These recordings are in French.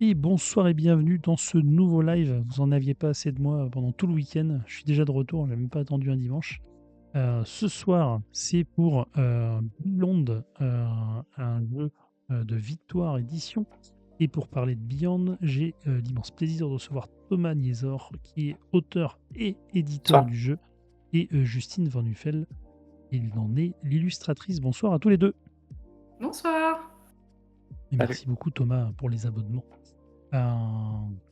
Et bonsoir et bienvenue dans ce nouveau live. Vous en aviez pas assez de moi pendant tout le week-end. Je suis déjà de retour, j'ai même pas attendu un dimanche. Ce soir, c'est pour Beyond, un jeu de Victoire Édition. Et pour parler de Beyond, j'ai l'immense plaisir de recevoir Thomas Niesor, qui est auteur et éditeur Bonsoir. du jeu, et Justine Van Nuffel, il en est l'illustratrice. Bonsoir à tous les deux. Bonsoir. Et Salut. merci beaucoup Thomas pour les abonnements.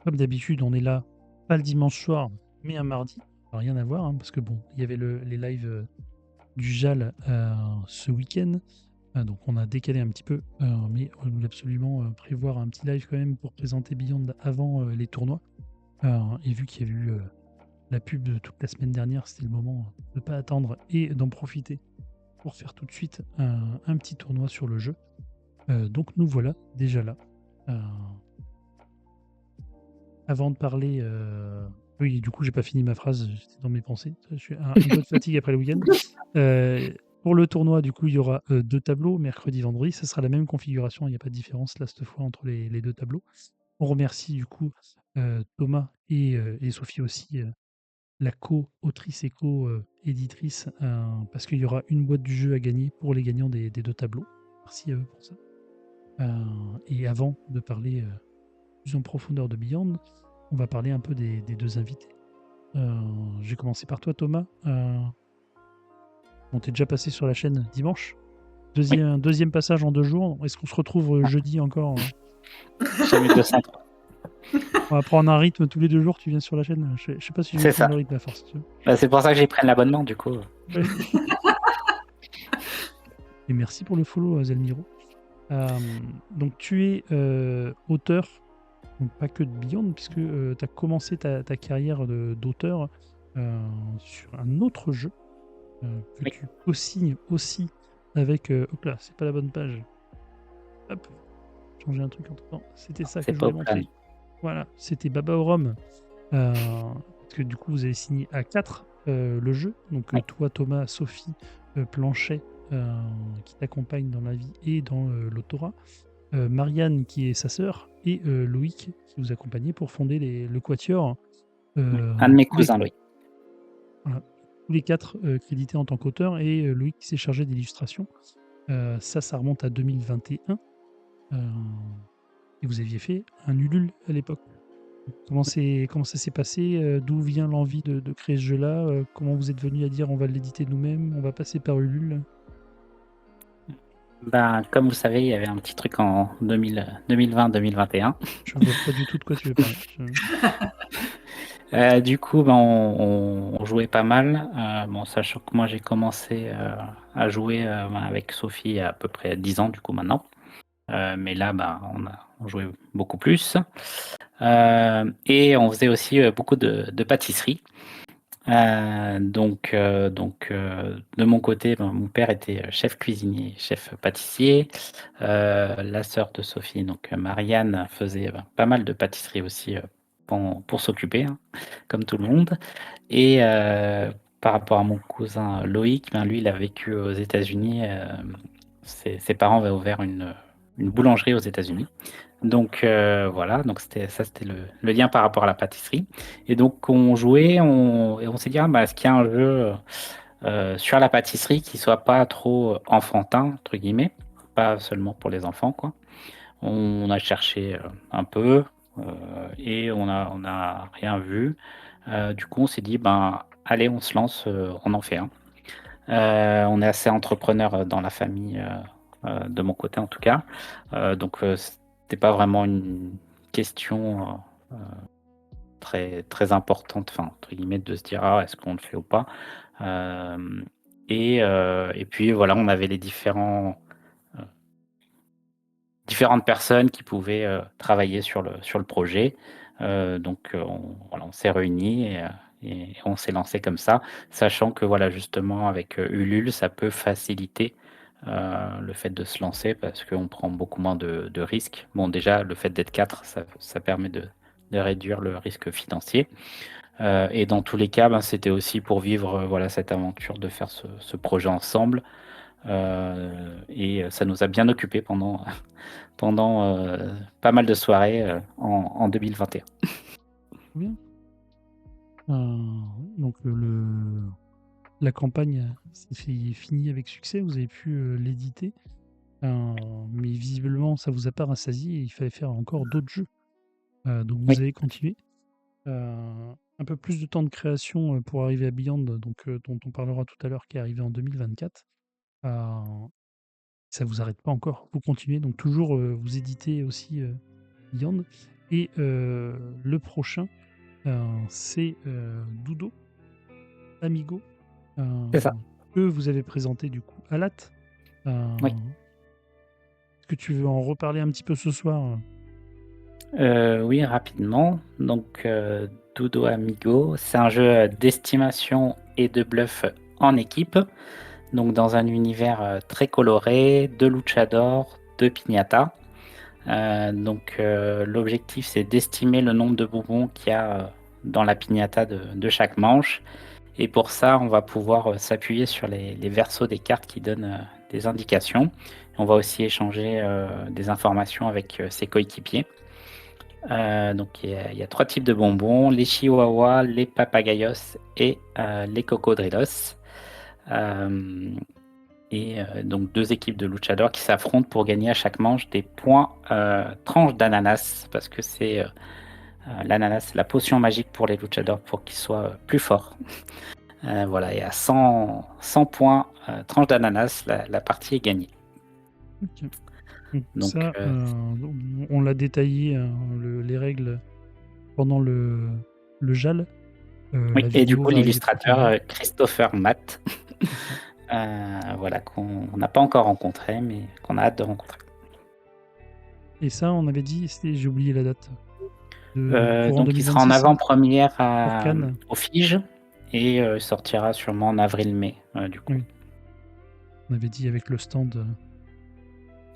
Comme d'habitude, on est là, pas le dimanche soir, mais un mardi. Rien à voir, hein, parce que bon, il y avait les lives du JAL ce week-end. Donc on a décalé un petit peu, mais on voulait absolument prévoir un petit live quand même pour présenter Beyond avant les tournois. Et vu qu'il y a eu la pub de toute la semaine dernière, c'était le moment de ne pas attendre et d'en profiter pour faire tout de suite un petit tournoi sur le jeu. Donc nous voilà déjà là. Avant de parler Oui, du coup, j'ai pas fini ma phrase, j'étais dans mes pensées. Je suis un peu de fatigue après le week-end. Pour le tournoi, du coup, il y aura 2 tableaux, mercredi, vendredi. Ça sera la même configuration, il y a pas de différence là, cette fois, entre les 2 tableaux. On remercie du coup, Thomas et Sophie aussi, la co-autrice et co-éditrice, parce qu'il y aura une boîte du jeu à gagner pour les gagnants des 2 tableaux. Merci à eux pour ça. Et avant de parler, plus en profondeur de Beyond, on va parler un peu des 2 invités. Je vais commencer par toi, Thomas. On t'est déjà passé sur la chaîne dimanche. Oui, Deuxième passage en 2 jours. Est-ce qu'on se retrouve jeudi encore? j'avais 200. On va prendre un rythme tous les 2 jours, tu viens sur la chaîne. Je sais pas si je vais C'est prendre ça. le rythme à force. Bah, c'est pour ça que j'ai pris l'abonnement, du coup. Ouais. Et merci pour le follow, Zelmiro. Donc tu es auteur, donc pas que de Beyond, puisque tu as commencé ta carrière d'auteur sur un autre jeu que Oui, tu co-signes aussi avec. Hop là, c'est pas la bonne page. Hop, changer un truc entre temps. C'était ça que c'est je pas au voulais plan. montrer. Voilà, c'était Baba au Rhum. Parce que du coup, vous avez signé à 4 le jeu. Donc Oui. toi, Thomas, Sophie, Planchet, qui t'accompagne dans la vie et dans l'autorat. Marianne, qui est sa sœur, et Loïc, qui vous accompagnait pour fonder le Quatuor. Oui. Un de mes Tous les, cousins, Louis. voilà, tous les 4 crédités en tant qu'auteur, et Loïc qui s'est chargé d'illustration. Ça remonte à 2021. Et vous aviez fait un Ulule à l'époque. Comment ça s'est passé? D'où vient l'envie de créer ce jeu-là? Comment vous êtes venu à dire on va l'éditer nous-mêmes, on va passer par Ulule? Ben, comme vous savez, il y avait un petit truc en 2020-2021. Je vois pas du tout de quoi tu veux parler. Du coup, ben, on jouait pas mal. Bon, sachant que moi, j'ai commencé à jouer ben, avec Sophie il y a à peu près 10 ans, du coup, maintenant. Mais là, ben, on jouait beaucoup plus. Et on faisait aussi beaucoup de pâtisserie. De mon côté, ben, mon père était chef cuisinier, chef pâtissier. La sœur de Sophie, donc Marianne, faisait ben, pas mal de pâtisserie aussi pour s'occuper, hein, comme tout le monde. Et par rapport à mon cousin Loïc, ben, lui, il a vécu aux États-Unis. Ses parents avaient ouvert une boulangerie aux États-Unis. Donc voilà, donc c'était le lien par rapport à la pâtisserie. Et donc on jouait, et on s'est dit, ah, bah, est-ce qu'il y a un jeu sur la pâtisserie qui soit pas trop enfantin, entre guillemets, pas seulement pour les enfants, quoi. On a cherché un peu euh, et on a rien vu. Du coup, on s'est dit, ben, allez, on se lance, on en fait un. On est assez entrepreneur dans la famille, de mon côté en tout cas. C'était pas vraiment une question très, très importante, enfin, entre guillemets, de se dire ah, est-ce qu'on le fait ou pas. Et puis voilà, on avait les euh, différentes personnes qui pouvaient travailler sur le projet. Voilà, on s'est réunis et on s'est lancé comme ça, sachant que voilà, justement, avec Ulule, ça peut faciliter le fait de se lancer parce qu'on prend beaucoup moins de risques. Bon, déjà, le fait d'être quatre, ça permet de réduire le risque financier. Et dans tous les cas, ben, c'était aussi pour vivre voilà, cette aventure de faire ce projet ensemble. Et ça nous a bien occupés pendant pas mal de soirées en 2021. Trop bien. Donc la campagne s'est finie avec succès, vous avez pu l'éditer. Mais visiblement, ça vous a pas rassasié et il fallait faire encore d'autres jeux. Donc vous Oui, avez continué. Un peu plus de temps de création pour arriver à Beyond, donc dont on parlera tout à l'heure, qui est arrivé en 2024. Ça vous arrête pas encore, vous continuez, donc toujours vous éditez aussi Beyond. Et le prochain, c'est Dudo Amigo, c'est ça. que vous avez présenté du coup à LAT. Oui. Est-ce que tu veux en reparler un petit peu ce soir? Oui, rapidement. Donc, Dudo Amigo, c'est un jeu d'estimation et de bluff en équipe. Donc, dans un univers très coloré, de luchador, de piñata. L'objectif, c'est d'estimer le nombre de bonbons qu'il y a dans la piñata de chaque manche. Et pour ça, on va pouvoir s'appuyer sur les versos des cartes qui donnent des indications. On va aussi échanger des informations avec ses coéquipiers. Donc il y a 3 types de bonbons, les chihuahuas, les papagayos et les cocodrilos. Euh, donc 2 équipes de luchadors qui s'affrontent pour gagner à chaque manche des points tranches d'ananas, parce que c'est l'ananas, la potion magique pour les luchadors pour qu'ils soient plus forts. Voilà, et à 100 points tranche d'ananas, la partie est gagnée. Ok. Donc Donc, ça, on l'a détaillé, les règles pendant le JAL. oui, La et du vidéo coup, va arriver l'illustrateur prochainement. Christopher Matt, C'est ça. voilà, qu'on n'a pas encore rencontré, mais qu'on a hâte de rencontrer. Et ça, on avait dit, j'ai oublié la date. Courant Donc, il sera en 2026 avant-première pour Cannes. au Fige et sortira sûrement en avril-mai, du coup. Oui. On avait dit avec le stand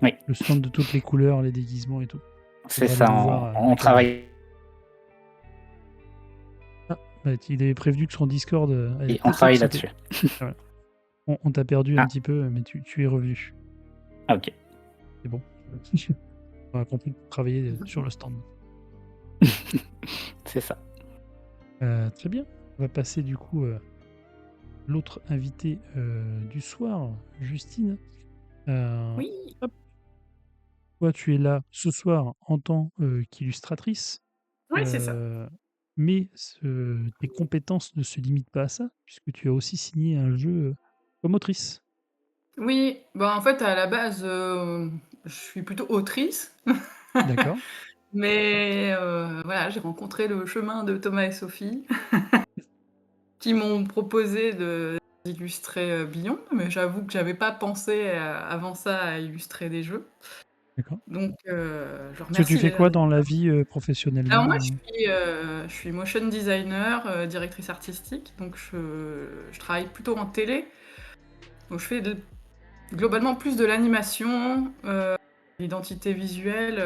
Oui, de toutes les couleurs, les déguisements et tout. c'est Faudra aller ça, le voir on avec la date. travaille Ah, il avait prévenu que son Discord allait et on peut-être travaille sauter. là-dessus. Voilà. On t'a perdu un Ah, petit peu, mais tu es revenu. ok. C'est bon. On a compris de travailler sur le stand. C'est ça. Très bien. On va passer du coup l'autre invité du soir, Justine. Oui, Hop. Toi, tu es là ce soir en tant qu'illustratrice, oui, c'est ça. mais tes compétences ne se limitent pas à ça, puisque tu as aussi signé un jeu comme autrice. Oui, bah, en fait, à la base, je suis plutôt autrice, D'accord. mais voilà, j'ai rencontré le chemin de Thomas et Sophie qui m'ont proposé d'illustrer, Beyond, mais j'avoue que j'avais pas pensé, avant ça à illustrer des jeux. D'accord. Donc je Parce que tu remercie fais les quoi dans la vie professionnellement alors moi, je suis motion designer, directrice artistique, donc je travaille plutôt en télé. Donc je fais globalement plus de l'animation, l'identité visuelle,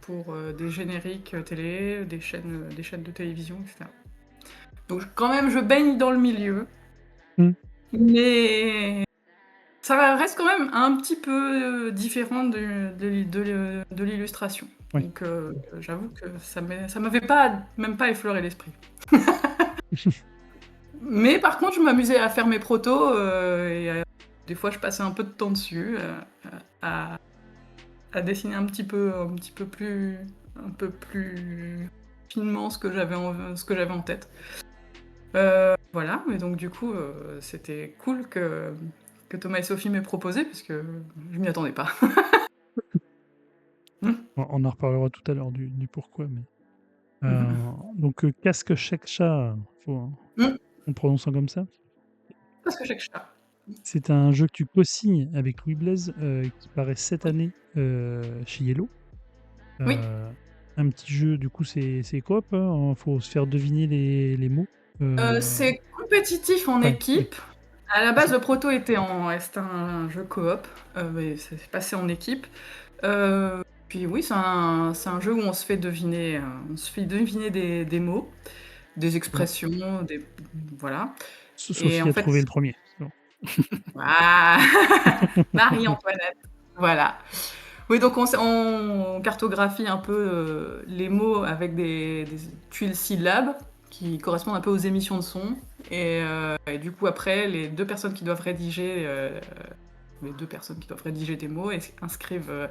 pour, des génériques, télé, des chaînes de télévision, et cetera. Donc quand même, je baigne dans le milieu, Hmm. mais ça reste quand même un petit peu, différent de l'illustration. Oui. Donc j'avoue que ça m'avait pas même pas effleuré l'esprit. Mais par contre, je m'amusais à faire mes protos, et des fois, je passais un peu de temps dessus, à à dessiner un peu plus finement ce que j'avais en tête. Voilà, mais donc du coup, c'était cool que Thomas et Sophie m'aient proposé parce que je m'y attendais pas. On en reparlera tout à l'heure du pourquoi, mais Mmh. donc Casque Chaque Chat, faut Mmh. en prononçant comme ça. Parce que chaque chat. C'est un jeu que tu co-signes avec Louis Blaise, qui paraît cette Oui. année, chez Yellow. Oui. Un petit jeu, du coup, c'est coop, hein, faut se faire deviner les mots. C'est compétitif en Ouais, oui, équipe. À la c'est base, ça. le proto c'était un jeu coop, mais ça s'est passé en équipe. Puis oui, c'est un jeu où on se fait deviner des mots, des C'est bon. expressions, voilà. Et Sophie en a fait, trouvé le premier. C'est bon. ah! Marie-Antoinette, voilà. Oui, donc on cartographie un peu les mots avec des tuiles syllabes qui correspondent un peu aux émissions de son. Et du coup, après, les deux personnes qui doivent rédiger des mots inscrivent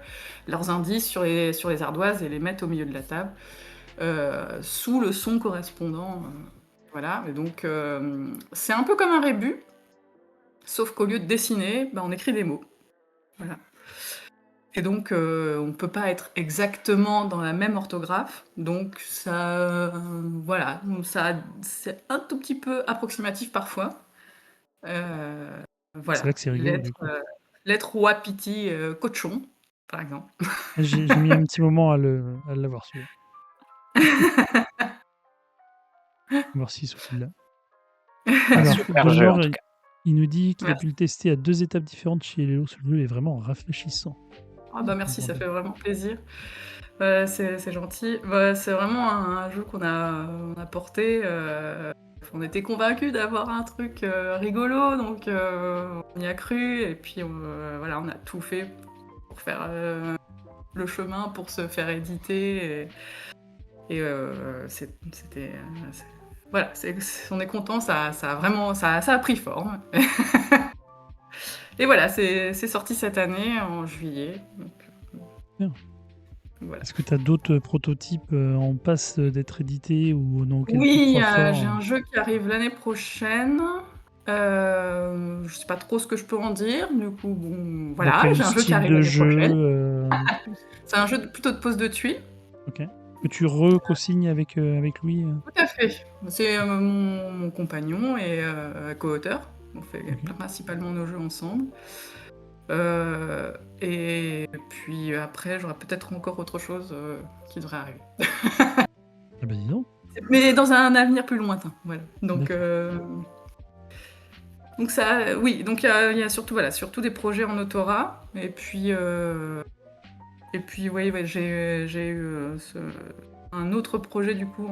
leurs indices sur les ardoises et les mettent au milieu de la table, sous le son correspondant. Voilà, et donc c'est un peu comme un rébus, sauf qu'au lieu de dessiner, on écrit des mots. Voilà. Et donc, on peut pas être exactement dans la même orthographe, donc ça, voilà, c'est un tout petit peu approximatif parfois. C'est là Voilà, que c'est rigolo, du coup. lettre wapiti, cochon, par exemple. J'ai mis un petit moment à l'avoir celui-là. Voir si Sophie l'a. Un Alors, super jeu, en Gunmore, tout cas. il nous dit qu'il a pu Merci. le tester à 2 étapes différentes chez Lelo. Ce jeu est vraiment rafraîchissant. Ah bah merci, ça fait vraiment plaisir. C'est gentil. Bah, c'est vraiment un jeu on a porté. On était convaincus d'avoir un truc rigolo, donc on y a cru. Et puis voilà, on a tout fait pour faire le chemin, pour se faire éditer. Et c'était. Voilà, on est content, ça a vraiment. Ça a pris forme. Et voilà, c'est sorti cette année, en juillet. Donc, Bien. voilà. Est-ce que tu as d'autres prototypes en passe d'être édités ou dans lesquels tu Oui, crois fort j'ai un jeu qui arrive l'année prochaine. Je sais pas trop ce que je peux en dire. Du coup, bon, Dans voilà, quel j'ai un jeu qui style arrive de l'année prochaine. jeu C'est un jeu plutôt de pose de tuiles. Ok. Que tu re-co-signes avec Louis Tout à fait. C'est mon compagnon et co-auteur. On fait Ok. principalement nos jeux ensemble. Et puis après, j'aurai peut-être encore autre chose qui devrait arriver. Ah bah dis donc. Mais dans un avenir plus lointain. Voilà. D'accord. Donc ça, oui, donc il y a surtout, voilà, surtout des projets en autorat. Et puis oui, ouais, j'ai eu un autre projet du coup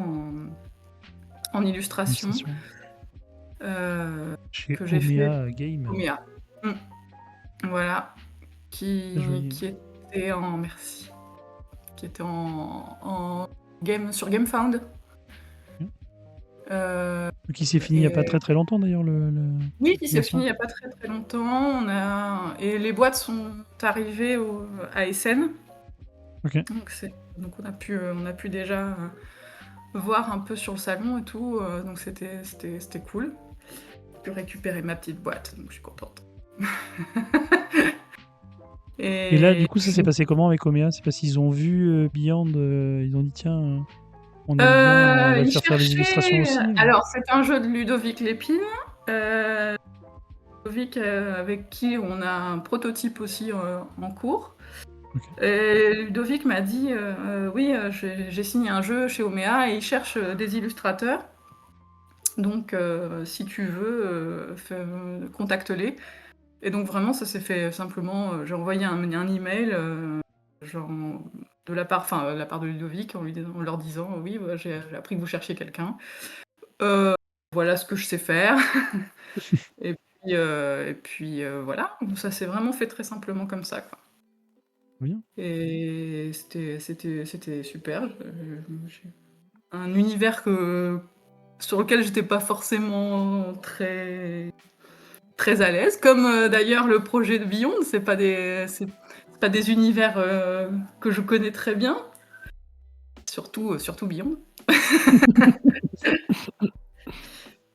en illustration Illustration. Chez que j'ai fait Omea Game. Omea. Voilà, Très joli. qui était en merci, qui était en game sur GameFound. Ok. Euh, Qui s'est fini il n'y a pas très très longtemps d'ailleurs Oui, qui s'est lancement. fini il n'y a pas très très longtemps. Et les boîtes sont arrivées à Essen. Ok. Donc on a pu déjà voir un peu sur le salon et tout. Donc c'était cool. J'ai pu récupérer ma petite boîte, donc je suis contente. Et là, du coup, ça s'est puis, passé comment avec Omea? C'est parce qu'ils ont vu Beyond, ils ont dit tiens, on aime bien, on va le ils faire des illustrations cherchaient. aussi. Alors c'est un jeu de Ludovic Lépine. Ludovic avec qui on a un prototype aussi en cours. Ok. Et Ludovic m'a dit oui, j'ai signé un jeu chez Omea et ils cherchent des illustrateurs. Donc si tu veux, contacte-les. Et donc vraiment ça s'est fait simplement. J'ai envoyé un email genre de la part de Ludovic en leur disant oui, bah, j'ai appris que vous cherchiez quelqu'un. Voilà ce que je sais faire. Et puis voilà, ça s'est vraiment fait très simplement comme ça, quoi. Bien. Et c'était super. J'ai un univers sur lequel j'étais pas forcément très, très à l'aise. Comme d'ailleurs le projet de Beyond, c'est pas des univers que je connais très bien. Surtout Beyond.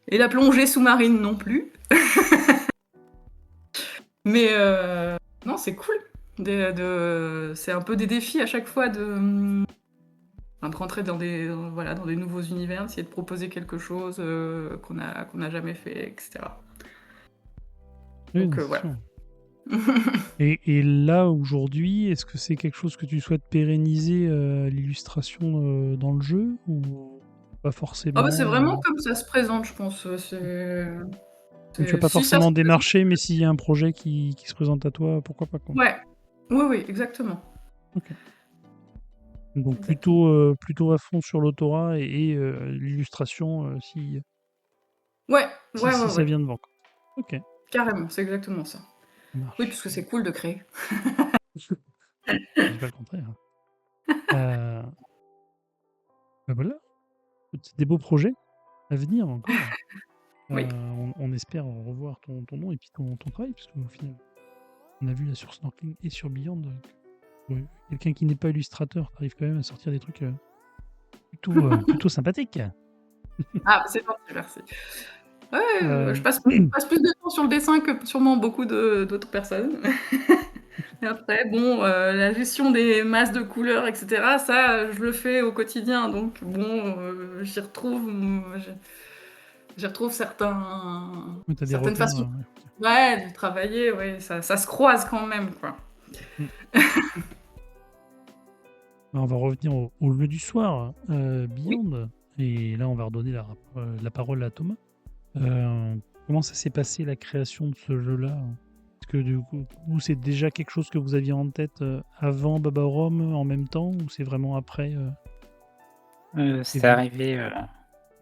Et la plongée sous-marine non plus. Mais non, c'est cool. C'est un peu des défis à chaque fois de rentrer dans dans des nouveaux univers, d'essayer de proposer quelque chose qu'on a jamais fait, etc. Oui, Donc c'est voilà. sûr. Et là, aujourd'hui, est-ce que c'est quelque chose que tu souhaites pérenniser, l'illustration dans le jeu ou pas Ah forcément bah c'est vraiment comme ça se présente, je pense. Donc tu vas pas Si ça se forcément présente. démarcher, mais s'il y a un projet qui se présente à toi, pourquoi pas quoi. Ouais. Oui, exactement. Ok. Donc Exactement. plutôt à fond sur l'autorat et l'illustration si Ouais, ça ouais. vient devant. Quoi. Ok, Carrément, c'est exactement ça. ça Oui, marche. parce que c'est cool de créer. Je dis pas le contraire. Euh, bah voilà, c'est des beaux projets à venir encore. Oui. On espère revoir ton nom et puis ton travail, parce qu'au final, on a vu là sur Snorkeling et sur Beyond, quelqu'un qui n'est pas illustrateur arrive quand même à sortir des trucs plutôt sympathiques. Ah, c'est gentil, merci. Ouais, Euh, je passe plus de temps sur le dessin que sûrement beaucoup d'autres personnes. Et après, bon, la gestion des masses de couleurs, etc., ça, je le fais au quotidien. Donc, bon, j'y retrouve T'as des certaines repères. façons. Ouais, de travailler, ouais, ça se croise quand même, quoi. On va revenir au jeu du soir, Oui. Beyond. Et là, on va redonner la parole à Thomas. Comment ça s'est passé la création de ce jeu-là? Est-ce que du coup, c'est déjà quelque chose que vous aviez en tête avant Baba au Rhum en même temps ou c'est vraiment après c'est C'est vu? arrivé,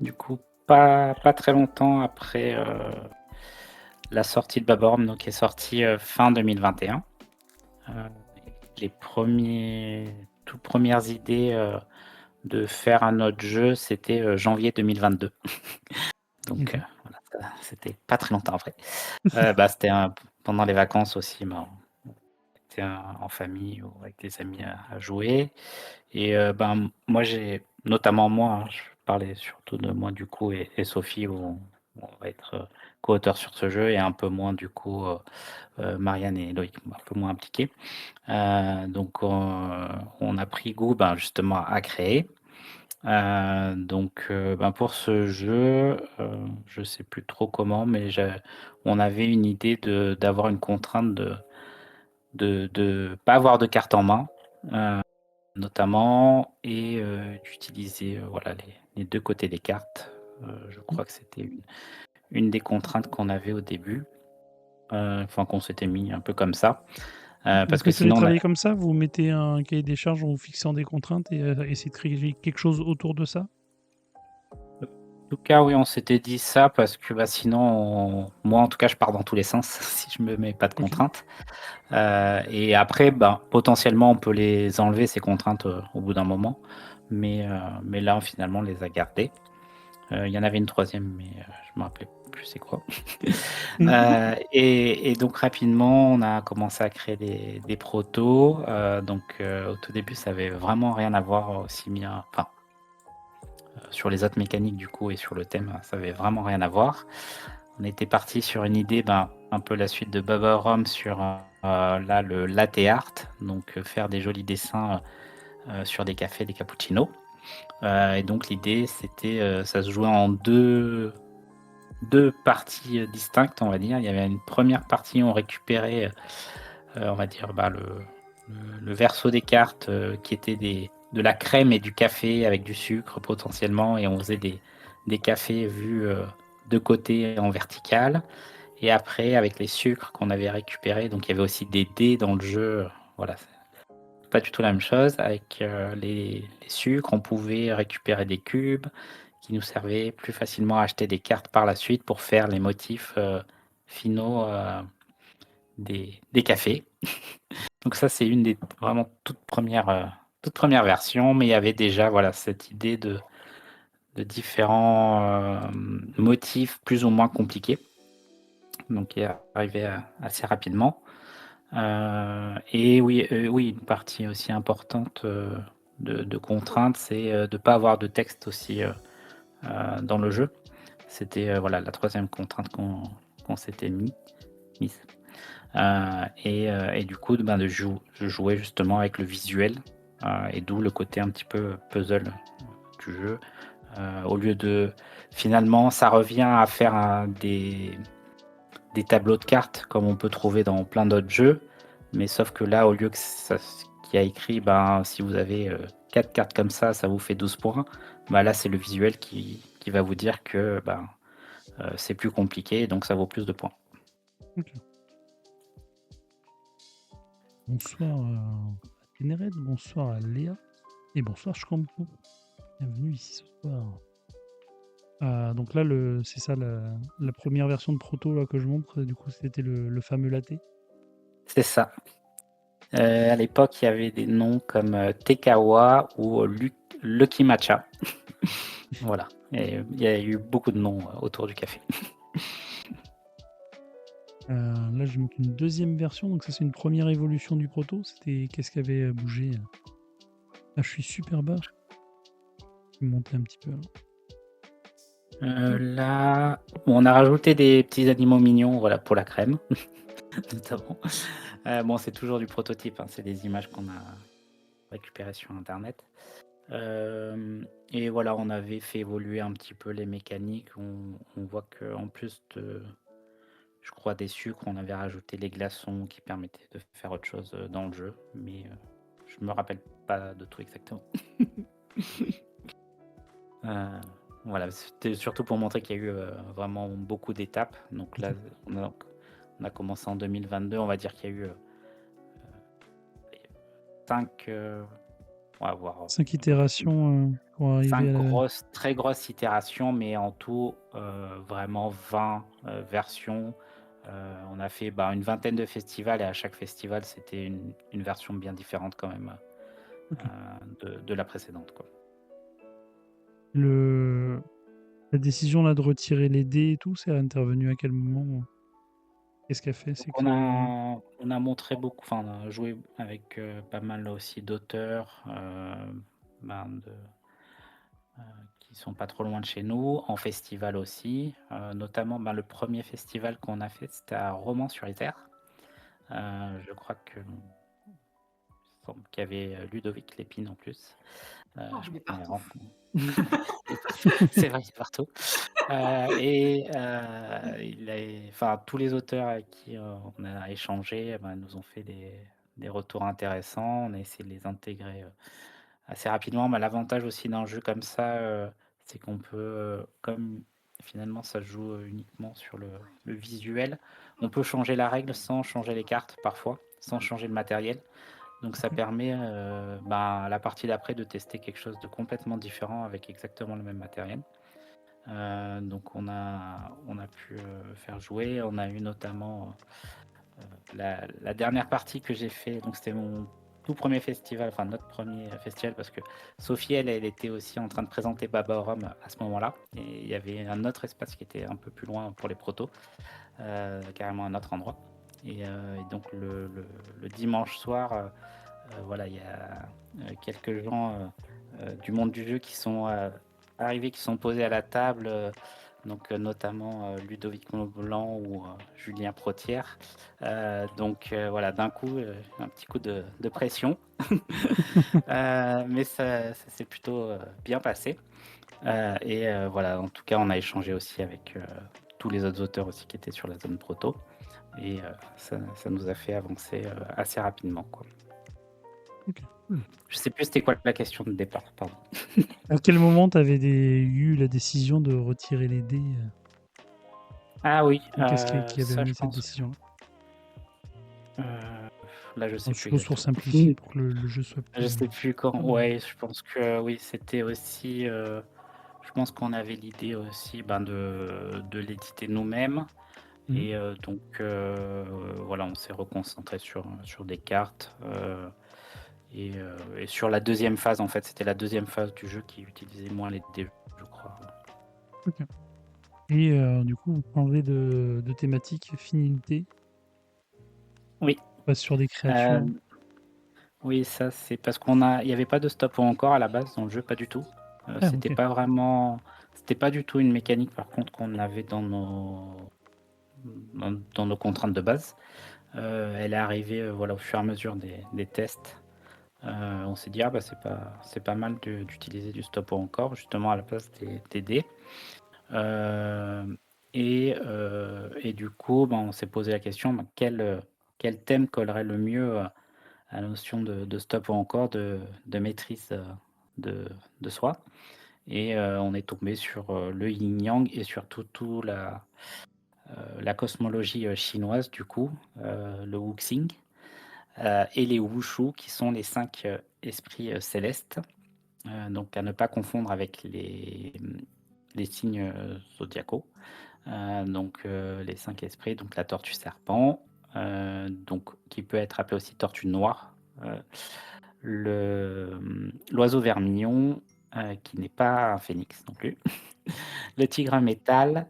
du coup, pas très longtemps après, la sortie de Baborm, donc qui est sortie, fin 2021. Heu, les toutes premières idées, de faire un autre jeu, c'était, janvier 2022. Donc, OK. voilà, c'était pas très longtemps après. C'était pendant les vacances aussi, on était en famille ou avec des amis à jouer et moi j'ai notamment moi, hein, je parlais surtout de moi du coup et Sophie où on va être, co-auteurs sur ce jeu et un peu moins du coup, Marianne et Loïc, un peu moins impliqués. Donc on a pris goût, justement à créer. Pour ce jeu, je sais plus trop comment, mais on avait une idée d'avoir une contrainte de pas avoir de carte en main, heu, notamment et d'utiliser, voilà les 2 côtés des cartes. Je crois que c'était une des contraintes qu'on avait au début, enfin qu'on s'était mis un peu comme ça, Vous parce que préférez sinon on a travailler comme ça? Vous mettez un cahier des charges en vous fixant des contraintes et essayer de créer quelque chose autour de ça? en tout cas, oui, on s'était dit ça parce que, sinon moi, en tout cas, je pars dans tous les sens si je me mets pas de OK. contraintes. Et après, potentiellement, on peut les enlever ces contraintes, au bout d'un moment. Mais là, finalement, on les a gardées. Il y en avait une troisième, mais je me rappelais plus c'est quoi. Et donc rapidement, on a commencé à créer des protos. Au tout début, ça avait vraiment rien à voir aussi bien sur les autres mécaniques du coup et sur le thème, ça avait vraiment rien à voir. On était parti sur une idée, un peu la suite de Baba Rome sur, là, le latte art, donc faire des jolis dessins, sur des cafés, des cappuccinos. Et donc l'idée c'était, ça se jouait en deux parties, distinctes, on va dire. Il y avait une première partie où on récupérait, on va dire, le verso des cartes, qui était de la crème et du café avec du sucre potentiellement et on faisait des cafés vus, de côté en vertical et après avec les sucres qu'on avait récupérés, donc il y avait aussi des dés dans le jeu, voilà, c'est pas du tout la même chose. Avec, les sucres, on pouvait récupérer des cubes qui nous servaient plus facilement à acheter des cartes par la suite pour faire les motifs, finaux, des cafés. Donc ça, c'est une des vraiment toutes premières versions, mais il y avait déjà, voilà, cette idée de différents, motifs plus ou moins compliqués, donc qui est arrivé, assez rapidement. Et oui, oui, une partie aussi importante, de contrainte, c'est, de pas avoir de texte aussi, dans le jeu. C'était, voilà, la troisième contrainte qu'on s'était mise. Et du coup, je jouais justement avec le visuel, et d'où le côté un petit peu puzzle du jeu. Au lieu de finalement, ça revient à faire des tableaux de cartes comme on peut trouver dans plein d'autres jeux, mais sauf que là, au lieu que ça qu'il y a écrit, si vous avez, 4 cartes comme ça vous fait 12 points. Là, c'est le visuel qui va vous dire que, c'est plus compliqué, donc ça vaut plus de points. OK. Bonsoir à Ténéred, bonsoir à Léa et bonsoir Shkampo. Bienvenue ici ce soir. Donc là, c'est ça la première version de proto là, que je montre, du coup, c'était le fameux latte? C'est ça. À l'époque, il y avait des noms comme, Tekawa ou Lucky Matcha. Voilà, et il y a eu beaucoup de noms, autour du café. Là, je montre une deuxième version, donc ça, c'est une première évolution du proto. C'était qu'est-ce qui avait bougé? Ah, je suis super bas. Je vais monter un petit peu, là. Là, on a rajouté des petits animaux mignons, voilà, pour la crème, notamment. C'est toujours du prototype, hein, c'est des images qu'on a récupérées sur internet. Et voilà, on avait fait évoluer un petit peu les mécaniques. On voit qu'en plus je crois, des sucres, on avait rajouté les glaçons qui permettaient de faire autre chose, dans le jeu, mais je me rappelle pas de tout exactement. Heu, voilà, c'était surtout pour montrer qu'il y a eu, vraiment beaucoup d'étapes. Donc là, on a On a commencé en 2022, on va dire qu'il y a eu 5, on va voir, 5 un peu plus, itérations pour arriver 5 à la. très grosses itérations, mais en tout, vraiment 20 versions. On a fait une vingtaine de festivals et à chaque festival, c'était une version bien différente quand même Ok. de la précédente, quoi. Le... La décision là de retirer les dés et tout, c'est intervenu à quel moment? Qu'est-ce qu'elle fait? C'est Donc que. on a montré beaucoup, enfin, on a joué avec, pas mal aussi d'auteurs, de qui sont pas trop loin de chez nous, en festival aussi, notamment, le premier festival qu'on a fait, c'était à Romans-sur-Isère. Je crois que il semble qu'il y avait, Ludovic Lépine en plus. Oh, Je il est crois qu'on avait partout. rencontré. Il est partout, c'est vrai, il est partout. Il a enfin, tous les auteurs avec qui, on a échangé, nous ont fait des retours intéressants. On a essayé de les intégrer, assez rapidement. L'avantage aussi d'un jeu comme ça, c'est qu'on peut, comme finalement ça se joue, uniquement sur le visuel, on peut changer la règle sans changer les cartes parfois, sans changer le matériel. Donc ça Ok. permet, à la partie d'après de tester quelque chose de complètement différent avec exactement le même matériel. Donc on a pu, faire jouer. On a eu notamment, la dernière partie que j'ai fait, donc c'était mon tout premier festival, enfin notre premier festival parce que Sophie, elle était aussi en train de présenter Baba Rome à ce moment-là et il y avait un autre espace qui était un peu plus loin pour les protos, carrément un autre endroit et donc le dimanche soir, voilà, il y a, quelques gens, du monde du jeu qui sont, arrivés, qui sont posés à la table, donc notamment, Ludovic Montblanc ou, Julien Protière. Donc voilà, d'un coup, un petit coup de pression. Mais ça s'est plutôt, bien passé. Voilà, en tout cas, on a échangé aussi avec, tous les autres auteurs aussi qui étaient sur la zone proto et ça nous a fait avancer, assez rapidement, quoi. Ok, cool. Je sais plus c'était quoi la question de départ, pardon. À quel moment tu avais eu la décision de retirer les dés Ah oui, Qu'est-ce qui avait ça amené je cette pense, décision-là? là je sais Je plus suppose pour exactement. simplifier, pour que le jeu soit Je plus. sais plus quand, Mais, ouais, je pense que oui, c'était aussi, je pense qu'on avait l'idée aussi, de l'éditer nous-mêmes Mhm. et donc voilà, on s'est reconcentré sur des cartes, et sur la deuxième phase, en fait, c'était la deuxième phase du jeu qui utilisait moins les dés, je crois. Ok. Et du coup, vous parlez de thématique finalité, Oui, on passe sur des créatures. hem oui, ça, c'est parce il y avait pas de stop ou encore à la base dans le jeu, pas du tout. Ah, ok. C'était pas du tout une mécanique par contre qu'on avait dans nos contraintes de base. Elle est arrivée, voilà, au fur et à mesure des tests. On s'est dit: «Ah bah, c'est pas mal d'utiliser du stop ou encore justement à la place des dés». Hem et du coup, on s'est posé la question, quel thème collerait le mieux, à la notion de stop ou encore, de maîtrise, de de soi et on est tombé sur, le yin-yang et surtout tout la cosmologie, chinoise du coup, le wuxing, et les wushu qui sont les 5 esprits, célestes, donc à ne pas confondre avec les signes, zodiacaux. Donc les 5 esprits, donc la tortue serpent, donc qui peut être appelée aussi tortue noire, l'oiseau vermillon, qui n'est pas un phénix non plus, le tigre métal,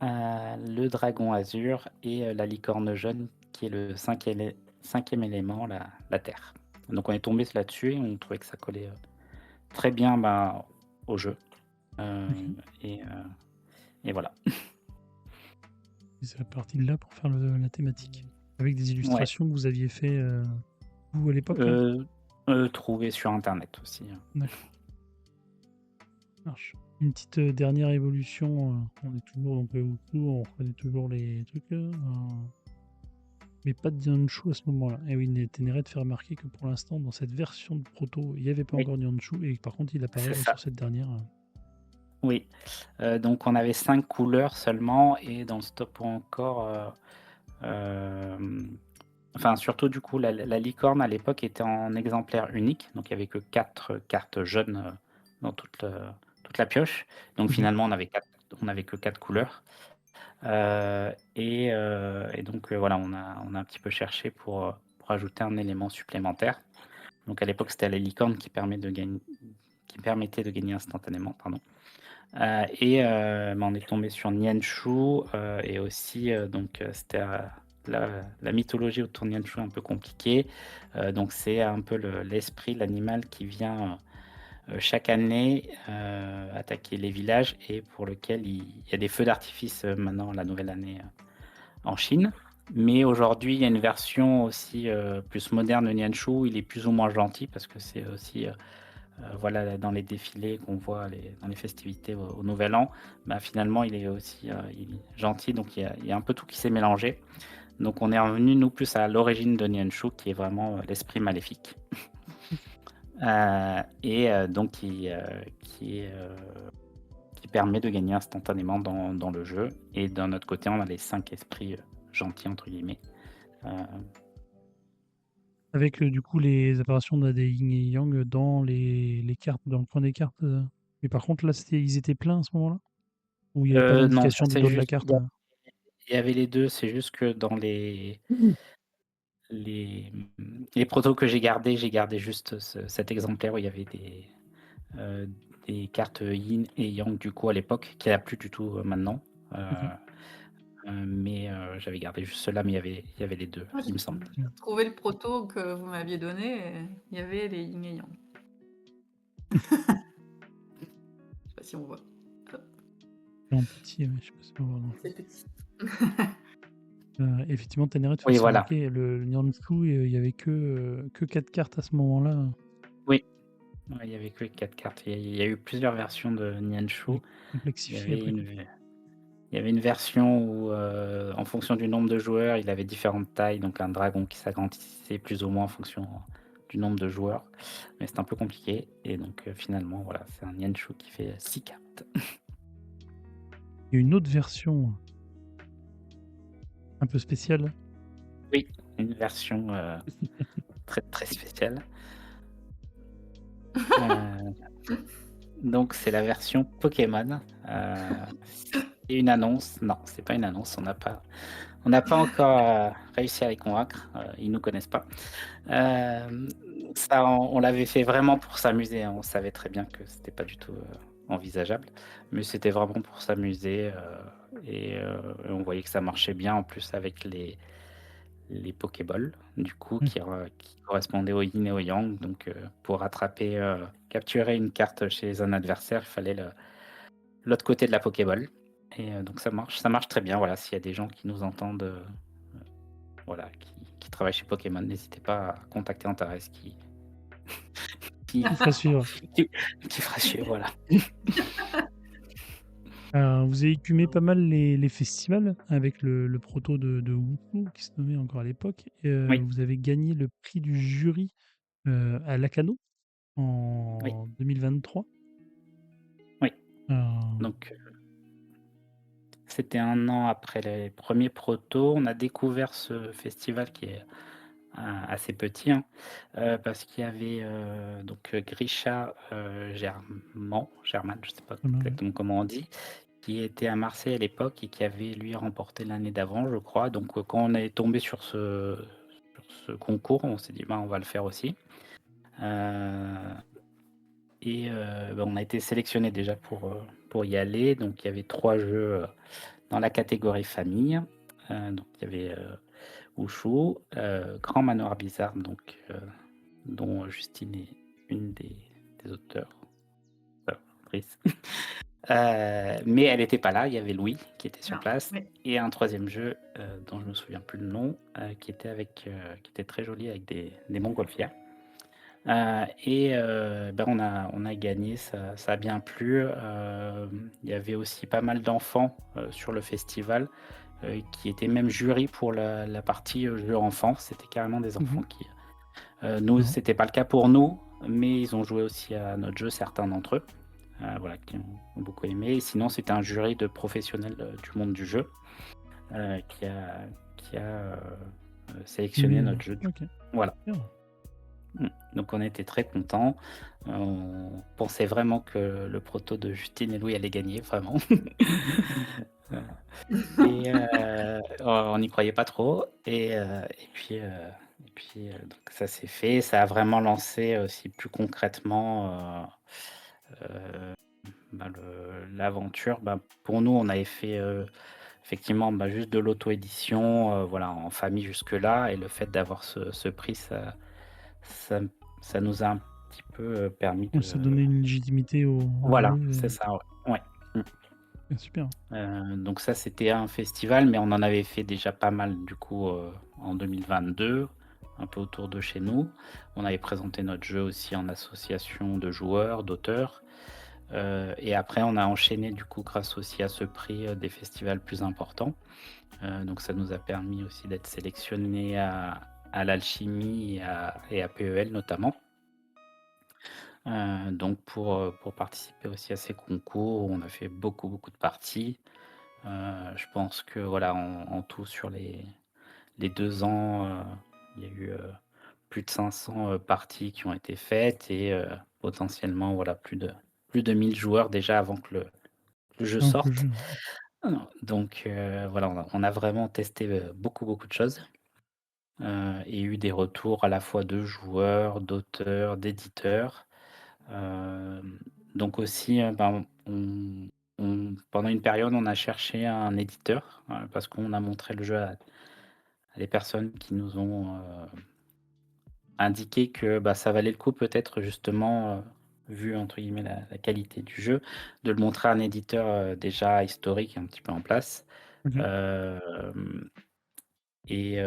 le dragon azur et la licorne jaune qui est le 5e élément, la terre. Donc on est tombé là-dessus et on trouvait que ça collait, très bien, au jeu, Ok. et et voilà. Et c'est parti de là pour faire la thématique. Avec des Ouais, illustrations que vous aviez fait, vous, à l'époque, là? heu trouvé sur internet aussi, hein. D'accord, ça marche. Une petite dernière évolution, on est toujours donc le Wuku, on reconnaît toujours les trucs, mais pas de Nyanshu à ce moment-là. Et oui, Ténéré te fait remarquer que pour l'instant, dans cette version de proto, il n'y avait pas Oui, encore Nyanshu et par contre, il apparaît c'est là ça. sur cette dernière. Oui, donc on avait 5 couleurs seulement et dans le stop ou encore, enfin surtout du coup la licorne à l'époque était en exemplaire unique, donc il y avait que 4 cartes jaunes, dans toute la pioche. Donc Mmh. finalement on avait que 4 couleurs. Et donc voilà, on a un petit peu cherché pour ajouter un élément supplémentaire. Donc à l'époque, c'était la licorne qui permettait de gagner instantanément, pardon. On est tombé sur Nianshu, et aussi, c'était, la mythologie autour de Nianshu est un peu compliquée. Donc c'est un peu l'esprit, l'animal qui vient, chaque année, attaquer les villages et pour lequel il y a des feux d'artifice, maintenant la nouvelle année, en Chine. Mais aujourd'hui, il y a une version aussi, plus moderne de Nianshu. Il est plus ou moins gentil parce que c'est aussi, voilà, dans les défilés qu'on voit dans les festivités au Nouvel An, bah, finalement, il est aussi, il est gentil, donc il y a un peu tout qui s'est mélangé. Donc on est revenu, nous, plus à l'origine de Nianshu, qui est vraiment, l'esprit maléfique. Donc qui permet de gagner instantanément dans le jeu. Et d'un autre côté, on a les 5 esprits, «gentils» entre guillemets. Heu, Avec, du coup, les apparitions des yin et yang dans les cartes, dans le coin des cartes, mais par contre là, ils étaient pleins à ce moment-là? Ou il y avait pas non, ça d'indication du c'est dos de la juste carte? il y avait les 2, c'est juste que dans les protos que j'ai gardé juste cet exemplaire où il y avait heu, des cartes yin et yang du coup à l'époque, qu'il y a plus du tout, maintenant. Heu OK. J'avais gardé juste ceux-là, mais il y avait les 2, Ah, il me semble. j'ai retrouvé le proto que vous m'aviez donné et il y avait les yin et yang. Je sais pas si on voit. Hop, En petit, ouais, je sais pas si on va voir grand-chose. c'est petit. Effectivement, Ténéré, tu Oui, aussi voilà. remarqué le Nianzou, il y avait que 4 cartes à ce moment-là. Oui, ouais, il y avait que 4 cartes. Il y a eu plusieurs versions de Nianshu. Il est Il y complexifié avait après coup. il y avait une version où, en fonction du nombre de joueurs, il avait différentes tailles, donc un dragon qui s'agrandissait plus ou moins en fonction du nombre de joueurs. Mais c'est un peu compliqué et donc finalement, voilà, c'est un Nianshu qui fait 6 cartes. Il y a une autre version un peu spéciale. Oui, une version, très, très spéciale. Heu, donc c'est la version Pokémon. C'est une annonce non, c'est pas une annonce, on n'a pas encore, réussi à les convaincre, ils nous connaissent pas. Hem, Ça on l'avait fait vraiment pour s'amuser, hein. On savait très bien que c'était pas du tout, envisageable, mais c'était vraiment pour s'amuser, et on voyait que ça marchait bien en plus avec les Pokéballs, du coup, Mmh. qui correspondaient au yin et au yang. Donc, pour capturer une carte chez un adversaire, il fallait l'autre côté de la Pokéball et donc ça marche très bien. Voilà, s'il y a des gens qui nous entendent, voilà, qui travaillent chez Pokémon, n'hésitez pas à contacter Antares Il qui fera suivre. qui qui fera suivre, voilà. Vous avez écumé pas mal les festivals avec le proto de Wukong qui se nommait encore à l'époque et Oui, vous avez gagné le prix du jury, à Lacanau oui, en 2023. oui. Heu, Donc, c'était un an après les premiers protos. On a découvert ce festival qui est assez petit, hein, parce qu'il y avait, Grisha, German, je ne sais pas Vraiment, ouais. exactement comment on dit, qui était à Marseille à l'époque et qui avait lui remporté l'année d'avant, je crois. Donc, quand on est tombé sur ce concours, on s'est dit: «Ben, on va le faire aussi». Heu on a été sélectionné déjà pour y aller. Donc il y avait 3 jeux, dans la catégorie famille. Donc il y avait, Wushu, Grand Manoir Bizarre, donc dont Justine est une des auteurs, autrices. Mais elle était pas là, il y avait Louis qui était sur Non, place mais et un troisième jeu, dont je me souviens plus le nom, qui était très joli avec des montgolfières. On a gagné, ça a bien plu. Il y avait aussi pas mal d'enfants, sur le festival, qui étaient même jury pour la partie, jeux enfants. C'était carrément des Mmh enfants mh. qui, nous, Marrant. c'était pas le cas pour nous, mais ils ont joué aussi à notre jeu, certains d'entre eux, voilà, qui ont beaucoup aimé. Et sinon, c'était un jury de professionnels, du monde du jeu. qui a sélectionné notre jeu. Ok. Voilà. Bien. Donc on était très contents. On pensait vraiment que le proto de Justine et Louis allait gagner, vraiment. Et on n'y croyait pas trop. Et puis, donc ça s'est fait. Ça a vraiment lancé aussi plus concrètement l'aventure. Pour nous, on avait fait effectivement juste de l'auto-édition voilà, en famille jusque-là. Et le fait d'avoir ce prix, ça, ça nous a un petit peu permis de... Ça donnait une légitimité au Voilà, jeu. c'est ça, ouais. Super. Donc ça, c'était un festival, mais on en avait fait déjà pas mal du coup en 2022, un peu autour de chez nous. On avait présenté notre jeu aussi en association de joueurs, d'auteurs. Et après, on a enchaîné du coup grâce aussi à ce prix des festivals plus importants. Donc ça nous a permis aussi d'être sélectionnés à l'Alchimie et à PEL notamment. Donc pour participer aussi à ces concours, on a fait beaucoup de parties. Je pense que voilà, en tout sur les 2 ans, il y a eu plus de 500 parties qui ont été faites et potentiellement voilà, plus de 1000 joueurs déjà avant que le jeu Donc, le sorte. jeu. Donc voilà, on a vraiment testé beaucoup de choses et eu des retours à la fois de joueurs, d'auteurs, d'éditeurs. Donc aussi, pendant une période, on a cherché un éditeur parce qu'on a montré le jeu à des personnes qui nous ont indiqué que ça valait le coup peut-être justement, vu entre guillemets la qualité du jeu, de le montrer à un éditeur déjà historique un petit peu en place. Ok. Et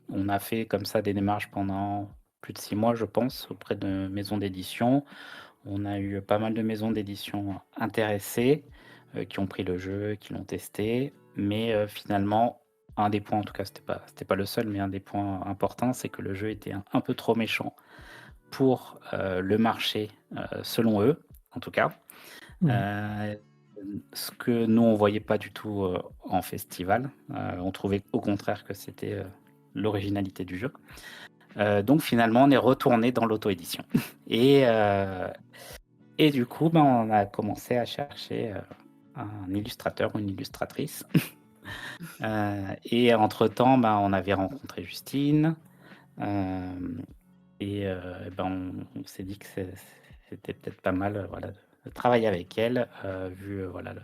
on a fait comme ça des démarches pendant plus de 6 mois, je pense, auprès de maisons d'édition. On a eu pas mal de maisons d'édition intéressées, qui ont pris le jeu, qui l'ont testé. Mais finalement, un des points, en tout cas, c'était pas le seul, mais un des points importants, c'est que le jeu était un peu trop méchant pour le marché, selon eux, en tout cas. Ouais. Ce que nous, on voyait pas du tout en festival. On trouvait au contraire que c'était l'originalité du jeu. Donc finalement, on est retourné dans l'auto-édition. Et du coup, on a commencé à chercher un illustrateur ou une illustratrice. Et entre-temps, on avait rencontré Justine. On s'est dit que c'était peut-être pas mal voilà, de travailler avec elle, vu voilà,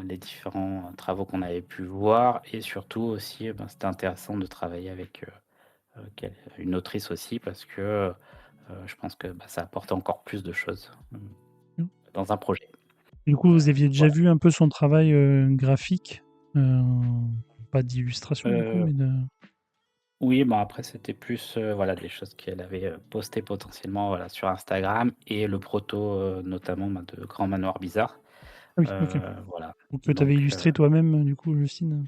les différents travaux qu'on avait pu voir. Et surtout aussi, c'était intéressant de travailler avec une autrice aussi, parce que je pense que ça apporte encore plus de choses dans un projet. Du coup, vous aviez déjà Voilà. vu un peu son travail graphique, pas d'illustration du coup, mais de... Oui, après c'était plus voilà, des choses qu'elle avait postées potentiellement voilà, sur Instagram et le proto notamment de Grand Manoir Bizarre. Ah oui, ok. Voilà. Donc, tu avais illustré toi-même, du coup, Justine?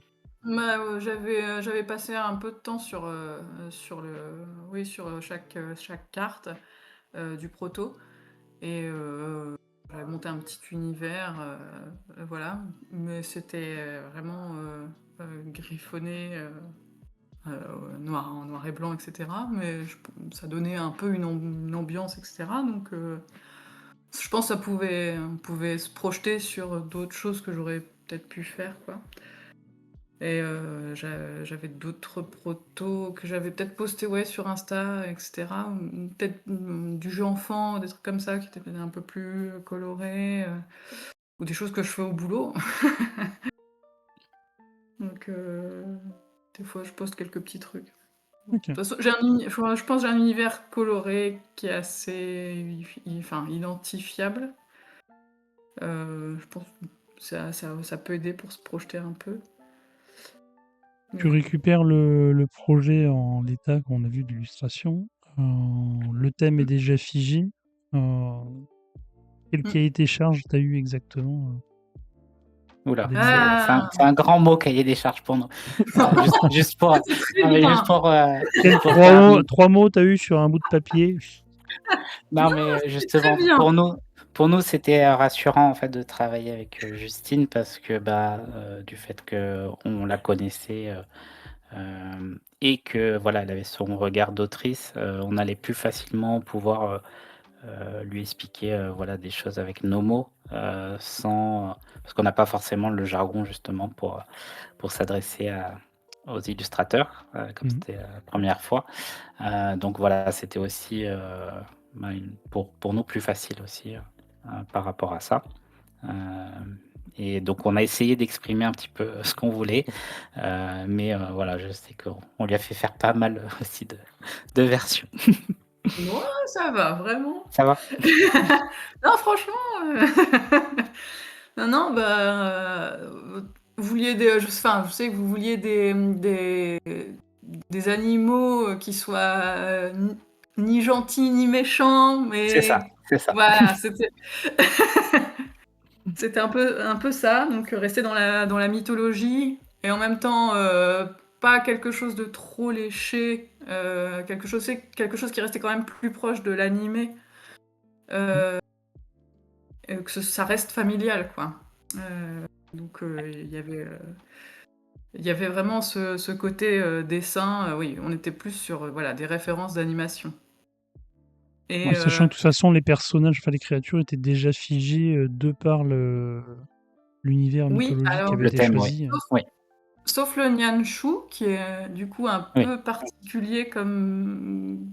J'avais passé un peu de temps sur chaque carte du proto et j'avais monté un petit univers, voilà, mais c'était vraiment griffonné, en noir et blanc, etc. Mais ça donnait un peu une ambiance, etc. Donc je pense que on pouvait se projeter sur d'autres choses que j'aurais peut-être pu faire, quoi. Et j'avais d'autres protos que j'avais peut-être postés sur Insta, etc. Ou peut-être du jeu enfant, des trucs comme ça qui étaient peut-être un peu plus colorés, ou des choses que je fais au boulot. Donc des fois je poste quelques petits trucs. De Ok. toute façon, je pense que j'ai un univers coloré qui est assez identifiable. Je pense que ça peut aider pour se projeter un peu. Tu récupères le projet en l'état qu'on a vu de l'illustration. Le thème est déjà figé. Quel cahier des charges tu as eu exactement? Oula, Ah. c'est un grand mot, cahier des charges pour nous. Juste pour, C'est très non, mais bien. juste pour, Quels pour faire- trois mots tu as eu sur un bout de papier? non, mais justement, bien. pour nous, Pour nous, c'était, rassurant, en fait, de travailler avec, Justine parce que, du fait qu'on la connaissait, et que, voilà, elle avait son regard d'autrice, on allait plus facilement pouvoir, lui expliquer, voilà, des choses avec nos mots, sans parce qu'on n'a pas forcément le jargon justement pour s'adresser aux illustrateurs, comme Mmh. c'était la première fois. Donc voilà, c'était aussi, une pour nous plus facile aussi, par rapport à ça. Et donc on a essayé d'exprimer un petit peu ce qu'on voulait, mais voilà, je sais qu'on lui a fait faire pas mal, aussi de versions. Moi, ça va, vraiment. Ça va? Non, franchement, non, non, vous vouliez je sais que vous vouliez des animaux qui soient ni gentils ni méchants, C'est ça, mais c'est ça. voilà, c'était un peu ça, donc rester dans la mythologie et en même temps pas quelque chose de trop léché, quelque chose qui restait quand même plus proche de l'animé, que ça reste familial, quoi. Donc il y avait vraiment ce côté dessin, oui, on était plus sur voilà, des références d'animation. Et Ouais, sachant que de toute façon les personnages, enfin les créatures étaient déjà figées, de par l'univers oui, mythologique qui alors, avait Le été thème, oui. choisi. Oui, sauf le Nianshu, qui est du coup un oui. peu particulier comme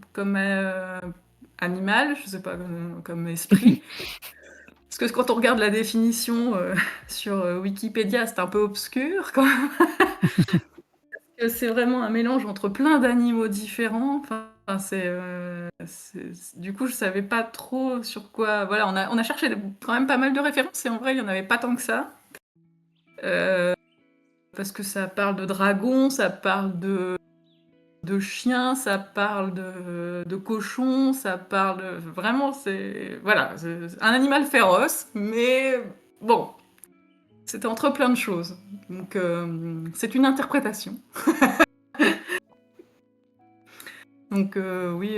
animal, je sais pas, comme esprit. Parce que quand on regarde la définition sur Wikipédia, c'est un peu obscur quand même. C'est vraiment un mélange entre plein d'animaux différents. Enfin, du coup, je savais pas trop sur quoi. Voilà, on a cherché quand même pas mal de références et en vrai, il y en avait pas tant que ça. Parce que ça parle de dragons, ça parle de chiens, ça parle de cochons, ça parle de... Vraiment, voilà, c'est un animal féroce, mais bon, c'était entre plein de choses. Donc, c'est une interprétation. Donc, oui,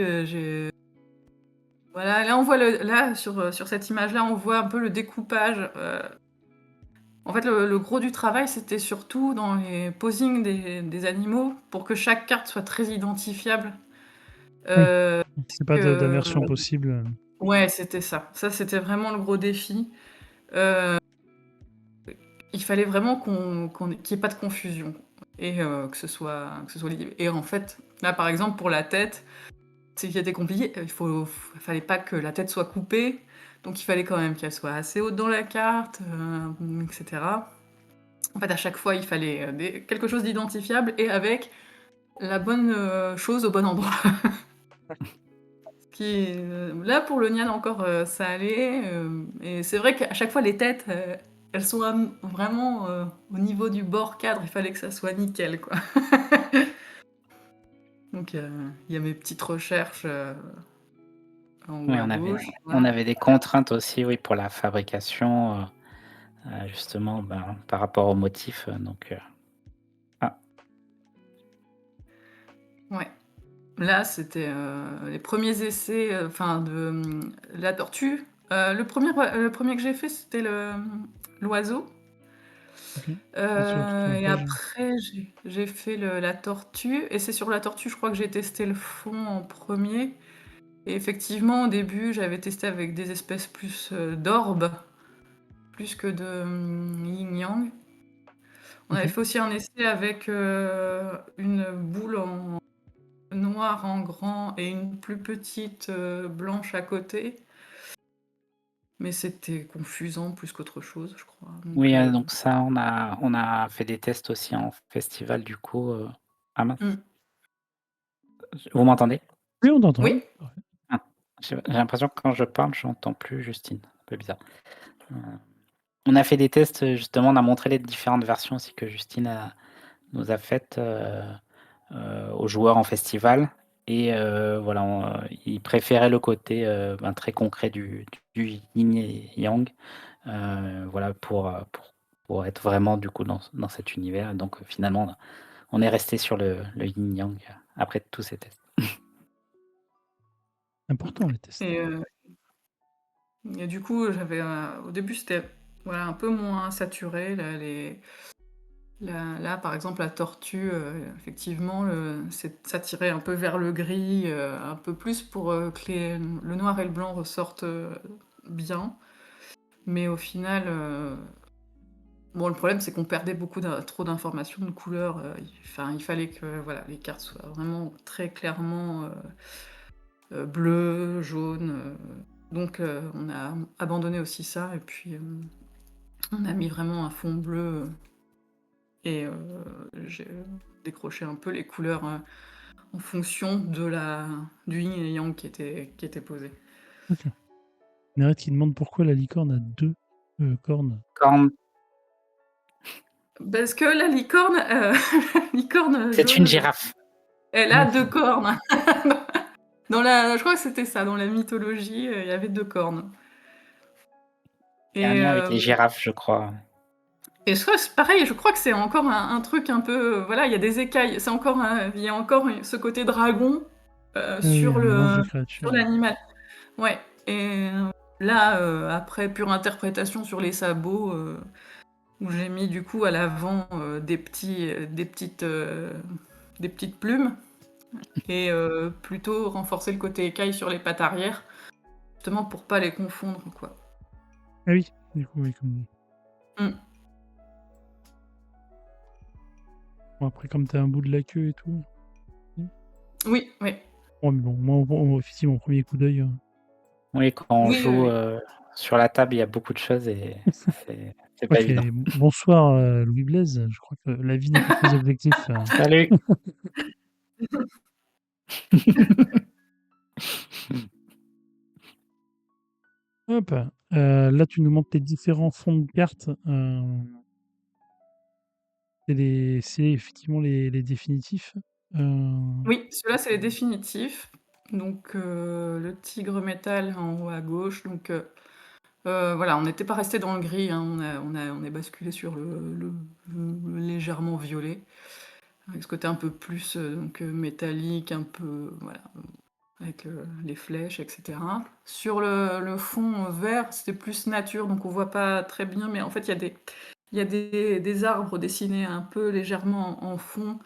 Voilà, là, on voit là, sur cette image-là, on voit un peu le découpage. En fait, le gros du travail, c'était surtout dans les posings des animaux pour que chaque carte soit très identifiable. Oui, Euh, c'est pas que... d'aversion possible, Ouais, c'était ça. Ça, c'était vraiment le gros défi. Euh, il fallait vraiment qu'il n'y ait pas de confusion et que ce soit lisible. Et en fait, là, par exemple, pour la tête, c'est qui était compliqué. Fallait pas que la tête soit coupée, donc il fallait quand même qu'elle soit assez haute dans la carte, etc. En fait, à chaque fois, il fallait quelque chose d'identifiable et avec la bonne chose au bon endroit. Là, pour le Nian, encore, ça allait. Et c'est vrai qu'à chaque fois, les têtes, elles sont vraiment au niveau du bord cadre. Il fallait que ça soit nickel, quoi. Donc, il y a mes petites recherches en haut Oui, à gauche. on Voilà. avait des contraintes aussi, oui, pour la fabrication, justement, par rapport au motif, ah, Ouais. Là, c'était les premiers essais, enfin la tortue. Le premier que j'ai fait, c'était l'oiseau. OK. Ah, sur toute la Et page. après, j'ai fait la tortue. Et c'est sur la tortue, je crois que j'ai testé le fond en premier. Et effectivement, au début, j'avais testé avec des espèces plus d'orbes, plus que de yin-yang. On avait OK. fait aussi un essai avec une boule en noir en grand et une plus petite blanche à côté. Mais c'était confusant plus qu'autre chose, je crois. Donc, oui, donc ça, on a fait des tests aussi en festival, du coup, ah mince, hmm. vous m'entendez? Oui, on t'entend, Oui, oui. Parfait. Ah, j'ai l'impression que quand je parle, j'entends plus Justine, un peu bizarre. Heu, on a fait des tests, justement, on a montré les différentes versions aussi que Justine nous a faites, aux joueurs en festival et voilà, ils préféraient le côté, très concret du yin et yang, voilà, pour être vraiment, du coup, dans cet univers. Donc finalement, on est resté sur le yin yang, après tous ces tests. Important les tests. et Et du coup, au début, c'était voilà, un peu moins saturé. Là, par exemple, la tortue, effectivement, ça tirait un peu vers le gris, un peu plus pour que le noir et le blanc ressortent bien. Mais au final, bon, le problème, c'est qu'on perdait trop d'informations, de couleurs. Il fallait que voilà, les cartes soient vraiment très clairement bleu, jaune. Donc, on a abandonné aussi ça. Et puis, on a mis vraiment un fond bleu. Et j'ai décroché un peu les couleurs en fonction du yin et yang qui était posé. Ok. Nerette qui demande pourquoi la licorne a deux cornes. Corne, Parce que la licorne, la licorne c'est une jaune, girafe. elle a deux cornes. Je crois que c'était ça, dans la mythologie, il y avait deux cornes. Il y a un Et, lien avec les girafes, je crois. c'est pareil, je crois que c'est encore un truc un peu. Voilà, il y a des écailles. Il y a encore ce côté dragon Oui, un mélange de sur créatures. l'animal. Ouais. Et là, après, pure interprétation sur les sabots, où j'ai mis du coup à l'avant des petites plumes et plutôt renforcer le côté écaille sur les pattes arrière, justement pour pas les confondre, quoi. Ah oui, du coup, oui, comme... Mm. Bon, après, comme t'as un bout de la queue et tout. Oui, oui. Ouais, mais bon, moi, effectivement, mon premier coup d'œil. Oui, quand on Oui, joue oui. sur la table, il y a beaucoup de choses et c'est pas Ok, évident. bonsoir Louis Blaise. Je crois que la vie n'est pas très objectif. Salut. Hop. Là, tu nous montres les différents fonds de cartes. C'est effectivement les définitifs. Oui, ceux-là, c'est les définitifs. Donc, le tigre métal en haut à gauche. Donc, voilà, on n'était pas resté dans le gris, hein, on est basculé sur le légèrement violet, avec ce côté un peu plus donc, métallique, un peu, voilà, avec les flèches, etc. Sur le fond vert, c'était plus nature, donc on voit pas très bien, mais en fait, il y a des arbres dessinés un peu légèrement en fond,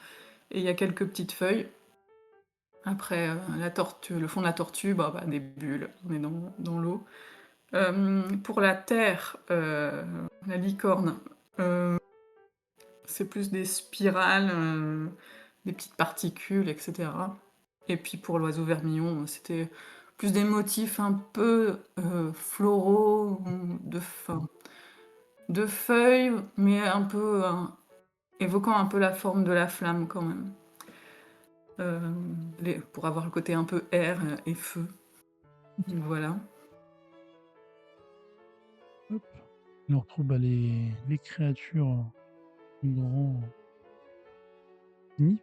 et il y a quelques petites feuilles. Après, le fond de la tortue, des bulles, on est dans l'eau. Pour la terre, la licorne, c'est plus des spirales, des petites particules, etc. Et puis pour l'oiseau vermillon, c'était plus des motifs un peu floraux, de feuilles, mais un peu évoquant un peu la forme de la flamme quand même. Pour avoir le côté un peu air et feu. Donc voilà. Hop. Là, on retrouve les créatures du grand Ni.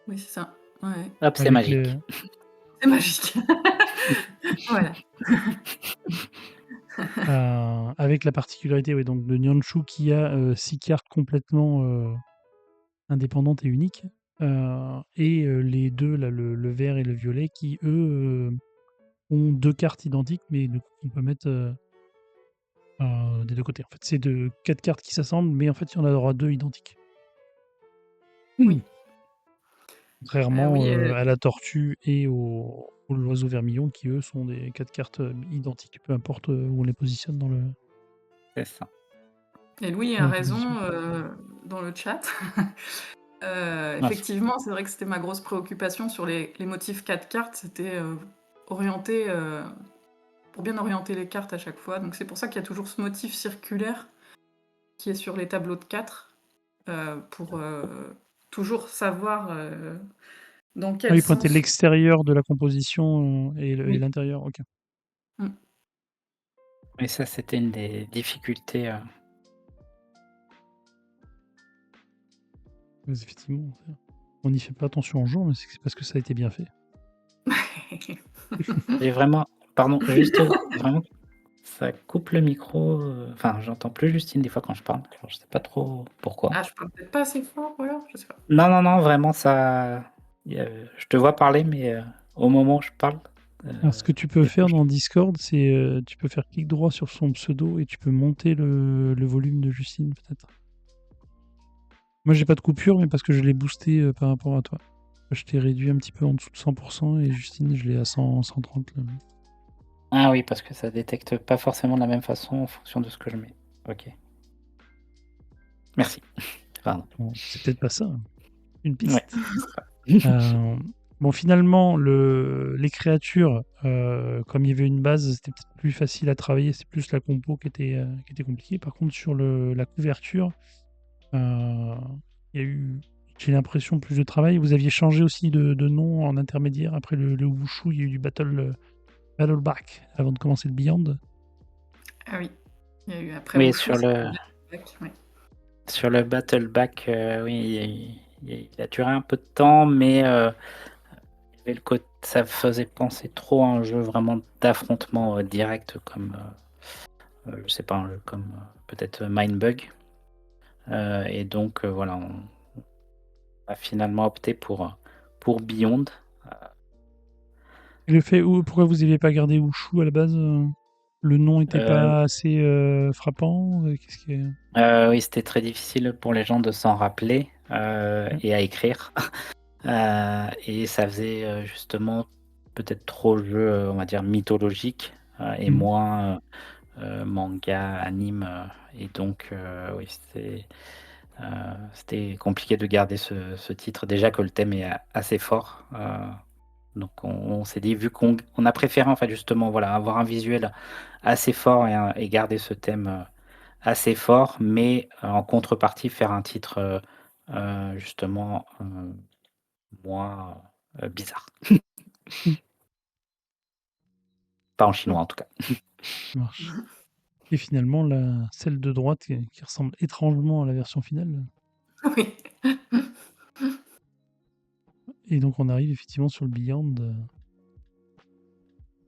Oui, c'est ça. Ouais. Hop, c'est Avec magique. C'est magique. Voilà. avec la particularité donc, de Nyanshu qui a 6 cartes complètement indépendantes et uniques. Et les deux, là, le vert et le violet, qui eux ont 2 cartes identiques, mais qu'on peut mettre des deux côtés. En fait, c'est 4 cartes qui s'assemblent, mais en fait, il y en aura 2 identiques. Oui. Contrairement Oui, à la tortue et au l'oiseau vermillon, qui eux sont des 4 cartes identiques, peu importe où on les positionne dans le. C'est ça. et Louis Dans a la raison composition. dans le chat. Ah, Effectivement, c'est vrai que c'était ma grosse préoccupation sur les motifs 4 cartes, c'était orienter, pour bien orienter les cartes à chaque fois. Donc c'est pour ça qu'il y a toujours ce motif circulaire qui est sur les tableaux de 4, pour toujours savoir dans Ah quel oui, pointer sens. l'extérieur de la composition et Oui. l'intérieur, ok. Mm. Et ça, c'était une des difficultés. Mais effectivement, on n'y fait pas attention en jouant, mais c'est parce que ça a été bien fait. Et vraiment, pardon, juste vraiment, ça coupe le micro. Enfin, j'entends plus Justine des fois quand je parle. Alors, je sais pas trop pourquoi. Ah, je parle peut-être pas assez fort, voilà, je sais pas. Non, non, non, vraiment, ça. Je te vois parler, mais au moment où je parle, Alors, ce que tu peux des faire touches. dans Discord, c'est tu peux faire clic droit sur son pseudo et tu peux monter le volume de Justine, peut-être. Moi, j'ai pas de coupure, mais parce que je l'ai boosté par rapport à toi. Je t'ai réduit un petit peu en dessous de 100% et Justine, je l'ai à 100, 130 là. Ah oui, parce que ça détecte pas forcément de la même façon en fonction de ce que je mets. Ok. Merci. Pardon. Bon, c'est peut-être pas ça, hein. Une Ouais. piste. Bon, finalement, les créatures, comme il y avait une base, c'était peut-être plus facile à travailler. C'est plus la compo qui était compliquée. Par contre, sur la couverture, il y a eu, j'ai l'impression, plus de travail. Vous aviez changé aussi de nom en intermédiaire. Après le Wushu, il y a eu du Battleback avant de commencer le Beyond. Ah oui. Il y a eu après Oui, Wushu, ouais. sur le Battleback, oui, il a duré un peu de temps, mais il y avait ça faisait penser trop à un jeu vraiment d'affrontement direct, comme, je sais pas, un jeu comme peut-être Mindbug. Et donc, voilà, on a finalement opté pour Beyond. Et pourquoi vous n'aviez pas gardé Wushu à la base? Le nom n'était Euh, pas assez frappant? Qu'est-ce qui est... oui, c'était très difficile pour les gens de s'en rappeler Ok. et à écrire. Et ça faisait justement peut-être trop jeu, on va dire, mythologique et Mm. moins manga, anime. Et donc, oui, c'était compliqué de garder ce titre. Déjà que le thème est assez fort. Donc, on s'est dit, vu qu'on a préféré, en fait, justement, voilà, avoir un visuel assez fort et garder ce thème assez fort, mais en contrepartie, faire un titre justement moins bizarre. Mm. Pas en Hop, chinois en tout cas. ça marche. Et finalement, celle de droite qui ressemble étrangement à la version finale. Oui. Et donc on arrive effectivement sur le Beyond.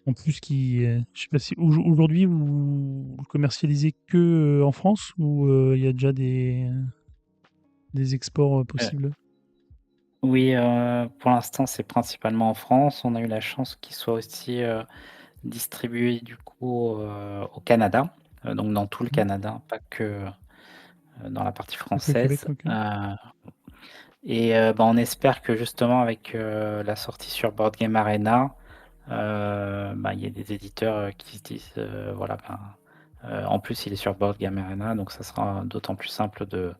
En plus, je sais pas si aujourd'hui vous le commercialisez que en France ou il y a déjà des exports Euh, possibles. oui, pour l'instant c'est principalement en France. On a eu la chance qu'il soit aussi distribué du coup au Canada, donc dans tout le Mhm. Canada, pas que dans la partie Pas que Québec, française. ok. Et bah, on espère que justement avec la sortie sur Board Game Arena, bah, il y a des éditeurs qui se disent voilà, ben, en plus il est sur Board Game Arena, donc ça sera d'autant plus simple de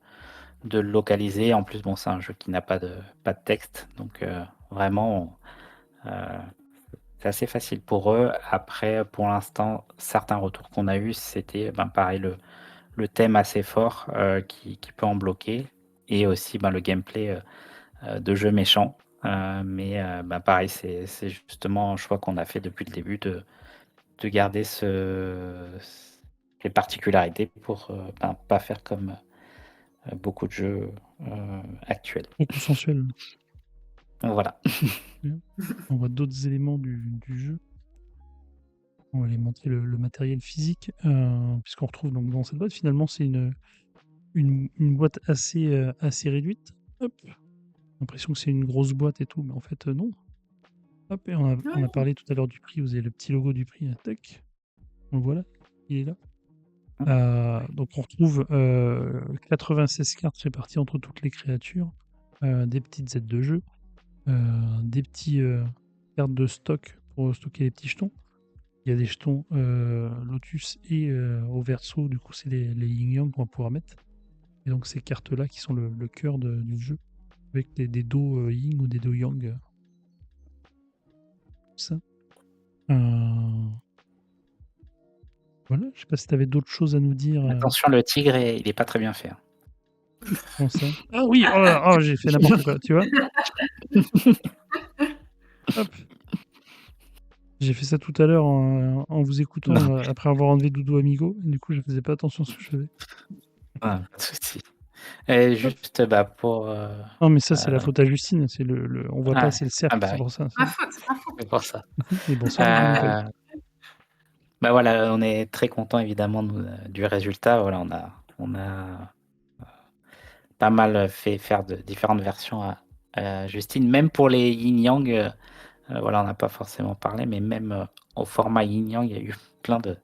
le localiser. En plus, bon, c'est un jeu qui n'a pas de texte, donc vraiment, euh, c'est assez facile pour eux. Après, pour l'instant, certains retours qu'on a eus, c'était ben, pareil, le thème assez fort qui peut en bloquer, et aussi ben, le gameplay de jeu méchant. Mais ben, pareil, c'est justement un choix qu'on a fait depuis le début de garder les particularités pour ben, pas faire comme beaucoup de jeux actuels. Trop consensuel. Voilà. Bien. On voit d'autres éléments du jeu. On va aller montrer le matériel physique, puisqu'on retrouve donc dans cette boîte. Finalement, c'est une boîte assez réduite. Hop. L'impression que c'est une grosse boîte et tout, mais en fait, non. Hop, et on a parlé tout à l'heure du prix. Vous avez le petit logo du prix. Tac. On le voit là. Il est là. Donc on retrouve 96 cartes réparties entre toutes les créatures, des petites aides de jeu, des petits cartes de stock pour stocker les petits jetons. Il y a des jetons Lotus et au verso, du coup c'est les yin-yang qu'on va pouvoir mettre. Et donc ces cartes-là qui sont le cœur du jeu, avec des dos yin ou des dos yang. Tout ça. Euh, voilà, je sais pas si tu avais d'autres choses à nous dire. Attention, le tigre, il est pas très bien fait, hein. Comment ça? Ah oui, oh là là, oh, j'ai fait n'importe quoi, tu vois? Hop. J'ai fait ça tout à l'heure en vous écoutant, Non, après avoir enlevé Doudou Amigo. Et du coup, je faisais pas attention à ce que je faisais. pas de souci. Et Hop. juste, bah, pour, Non, mais ça, c'est la faute à Justine. On voit pas ah, assez le ah cercle, bah c'est oui, pour ça. Ma faute, c'est ma faute. c'est pour ça. Et bonsoir, Monopoly. Heu, Bah, voilà, on est très content évidemment nous, du résultat. Voilà, on a pas mal fait faire de différentes versions à Justine, même pour les yin yang, Voilà, on n'a pas forcément parlé, mais même, au format yin yang, il y a eu plein de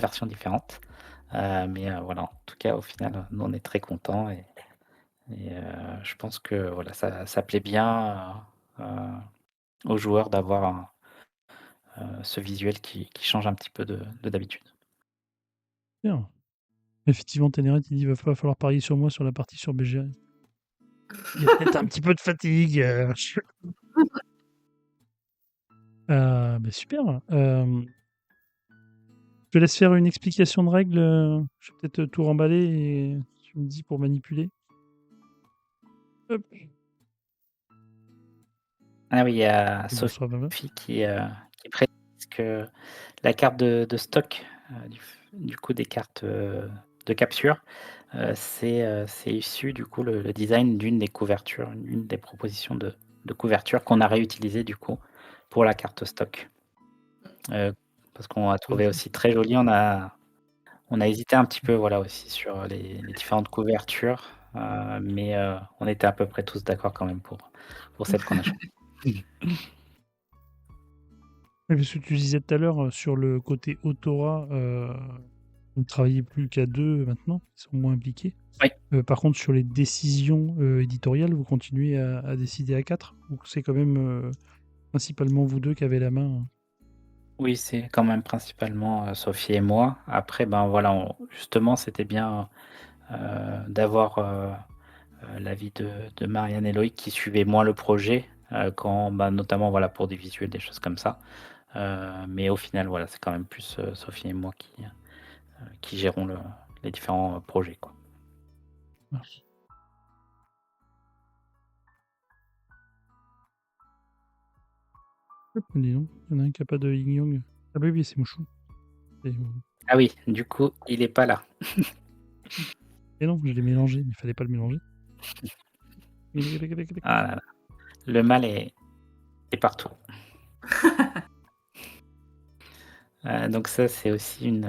versions différentes. Mais voilà, en tout cas, au final, nous, on est très contents et je pense que voilà, ça plaît bien, aux joueurs d'avoir ce visuel qui change un petit peu de d'habitude. Bien. Effectivement, Ténéret, il dit: «Va pas falloir parier sur moi sur la partie sur BGA». Il y a peut-être un petit peu de fatigue, Bah, super, je te laisse faire une explication de règles, je vais peut-être tout remballer et tu me dis pour manipuler. Hop. Ah oui, il y a Et bonsoir, Baba. Sophie qui précise que la carte de stock, du coup des cartes, de capture, c'est issu du coup le design d'une des couvertures, une des propositions de couverture qu'on a réutilisé du coup pour la carte stock. Heu, Parce qu'on a Tout à trouvé fait. aussi très joli, on a hésité un petit peu voilà aussi sur les différentes couvertures, mais on était à peu près tous d'accord quand même pour celle qu'on a choisie. Oui, parce que tu disais tout à l'heure, sur le côté autorat, vous ne travaillez plus qu'à 2 maintenant, ils sont moins impliqués. Oui. Par contre, sur les décisions, éditoriales, vous continuez à décider à 4? Ou c'est quand même, principalement vous 2 qui avez la main? Oui, c'est quand même principalement, Sophie et moi. Après, ben, voilà, justement, c'était bien, d'avoir, l'avis de Marianne et Loïc qui suivaient moins le projet, quand, bah, notamment, voilà, pour des visuels, des choses comme ça. Mais au final, voilà, c'est quand même plus, Sophie et moi qui gérons les différents, projets, quoi. Marche. Hop, dis donc, il y en a un qui a pas de yin yang. Ah bah oui, c'est Mouchou. Et Ah oui, du coup, il est pas là. et non, je l'ai mélangé, mais il fallait pas le mélanger. Ah là là, le mal est partout. Donc ça, c'est aussi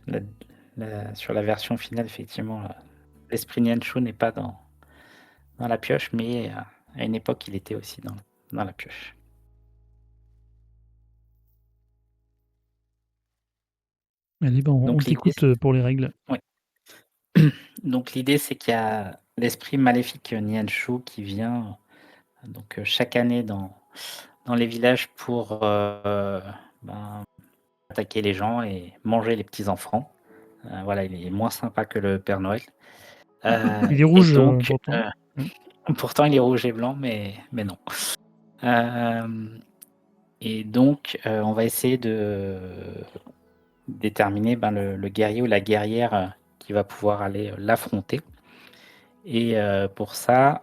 la sur la version finale, effectivement, l'esprit Nianshu n'est pas dans la pioche, mais à une époque, il était aussi dans la pioche. Allez, ben, on Donc l'idée t'écoute, pour les règles. ouais. Donc l'idée, c'est qu'il y a l'esprit maléfique Nianshu qui vient, donc chaque année dans les villages pour, ben, attaquer les gens et manger les petits enfants. Voilà, il est moins sympa que le Père Noël. Il est Et rouge, donc pourtant. Mmh. pourtant il est rouge et blanc, mais non. Hem Et donc on va essayer de déterminer, ben, le guerrier ou la guerrière, qui va pouvoir aller, l'affronter et pour ça,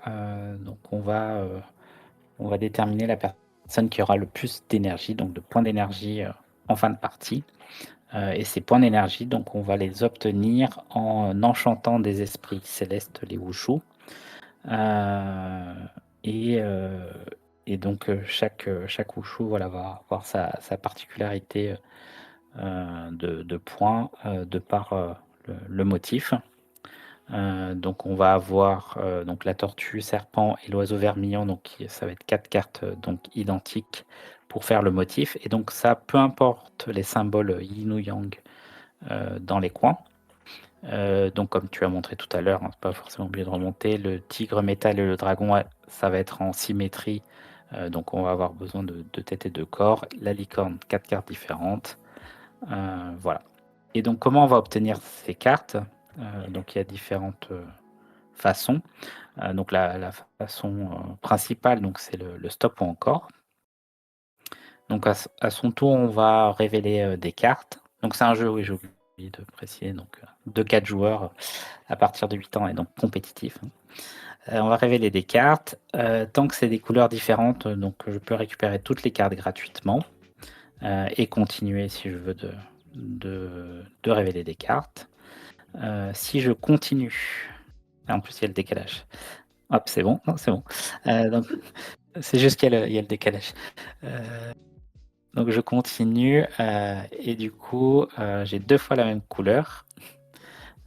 donc on va déterminer la personne qui aura le plus d'énergie, donc de points d'énergie, en fin de partie, et ces points d'énergie, donc on va les obtenir en enchantant des esprits célestes, les Wushu. Heu et heu donc chaque Wushu, voilà, va avoir sa particularité, de points, de par, le motif. Donc on va avoir, donc la tortue, serpent et l'oiseau vermillon, donc ça va être 4 cartes, donc identiques pour faire le motif et donc ça, peu importe les symboles yin ou yang, dans les coins. Donc comme tu as montré tout à l'heure, hein, c'est pas forcément obligé de remonter. Le tigre métal et le dragon, ça va être en symétrie, donc on va avoir besoin de tête et de corps. La licorne, 4 cartes différentes, voilà. Et donc comment on va obtenir ces cartes? Donc il y a différentes, façons. Donc la façon, principale, donc c'est le stop ou encore. Donc à son tour, on va révéler, des cartes. Donc c'est un jeu, oui, j'ai oublié de préciser, donc de 4 joueurs à partir de 8 ans et donc compétitif, hein. On va révéler des cartes, tant que c'est des couleurs différentes, donc je peux récupérer toutes les cartes gratuitement, et continuer si je veux de révéler des cartes. Si je continue en plus il y a le décalage. Hop, c'est bon, non, c'est bon. Donc c'est juste qu'il y a le décalage. Heu, donc je continue, et du coup, j'ai 2 fois la même couleur.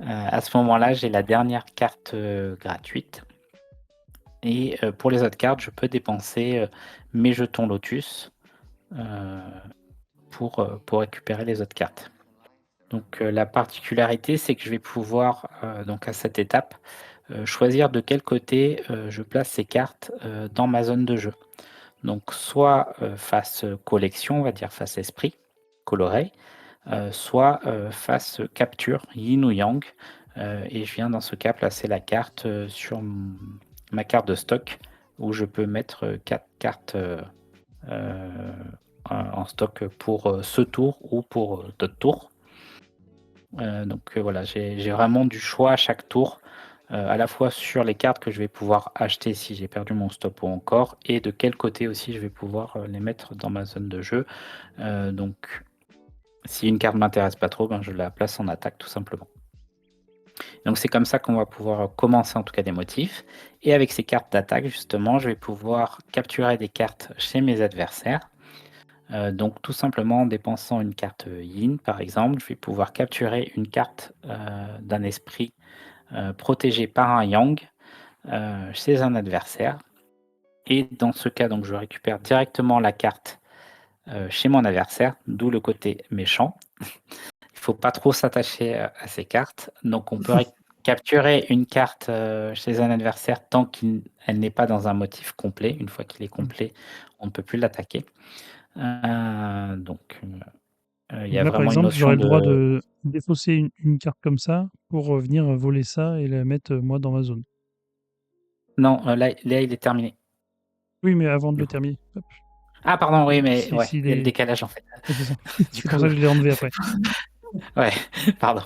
À ce moment-là, j'ai la dernière carte, gratuite Et pour les autres cartes, je peux dépenser mes jetons Lotus pour récupérer les autres cartes. Donc la particularité, c'est que je vais pouvoir, donc à cette étape, choisir de quel côté je place ces cartes dans ma zone de jeu. Donc soit face collection, on va dire face esprit, coloré, soit face capture, yin ou yang. Et je viens dans ce cas placer la carte sur ma carte de stock où je peux mettre 4 cartes en stock pour ce tour ou pour d'autres tours. Donc voilà, j'ai vraiment du choix à chaque tour, à la fois sur les cartes que je vais pouvoir acheter si j'ai perdu mon stop ou encore, et de quel côté aussi je vais pouvoir les mettre dans ma zone de jeu. Donc si une carte m'intéresse pas trop, ben, je la place en attaque tout simplement. Donc c'est comme ça qu'on va pouvoir commencer en tout cas des motifs. Et avec ces cartes d'attaque, justement, je vais pouvoir capturer des cartes chez mes adversaires. Donc tout simplement en dépensant une carte Yin par exemple, je vais pouvoir capturer une carte d'un esprit protégé par un Yang chez un adversaire. Et dans ce cas, donc je récupère directement la carte chez mon adversaire, d'où le côté méchant. Il faut pas trop s'attacher à ces cartes. Donc on peut capturer une carte chez un adversaire tant qu'elle n'est pas dans un motif complet. Une fois qu'il est complet, on ne peut plus l'attaquer. Donc il y Donc a là, par vraiment une exemple, j'aurais notion le droit de... de défausser une carte comme ça pour venir voler ça et la mettre, moi, dans ma zone. Non, là il est terminé. Oui, mais avant de Du le coup. terminer. Hop. Ah pardon, oui, mais Si, ouais, s'il il y a le est... décalage en fait. Ouais, c'est ça. Du C'est pour coup, ça que je l'ai enlevé après. ouais, pardon.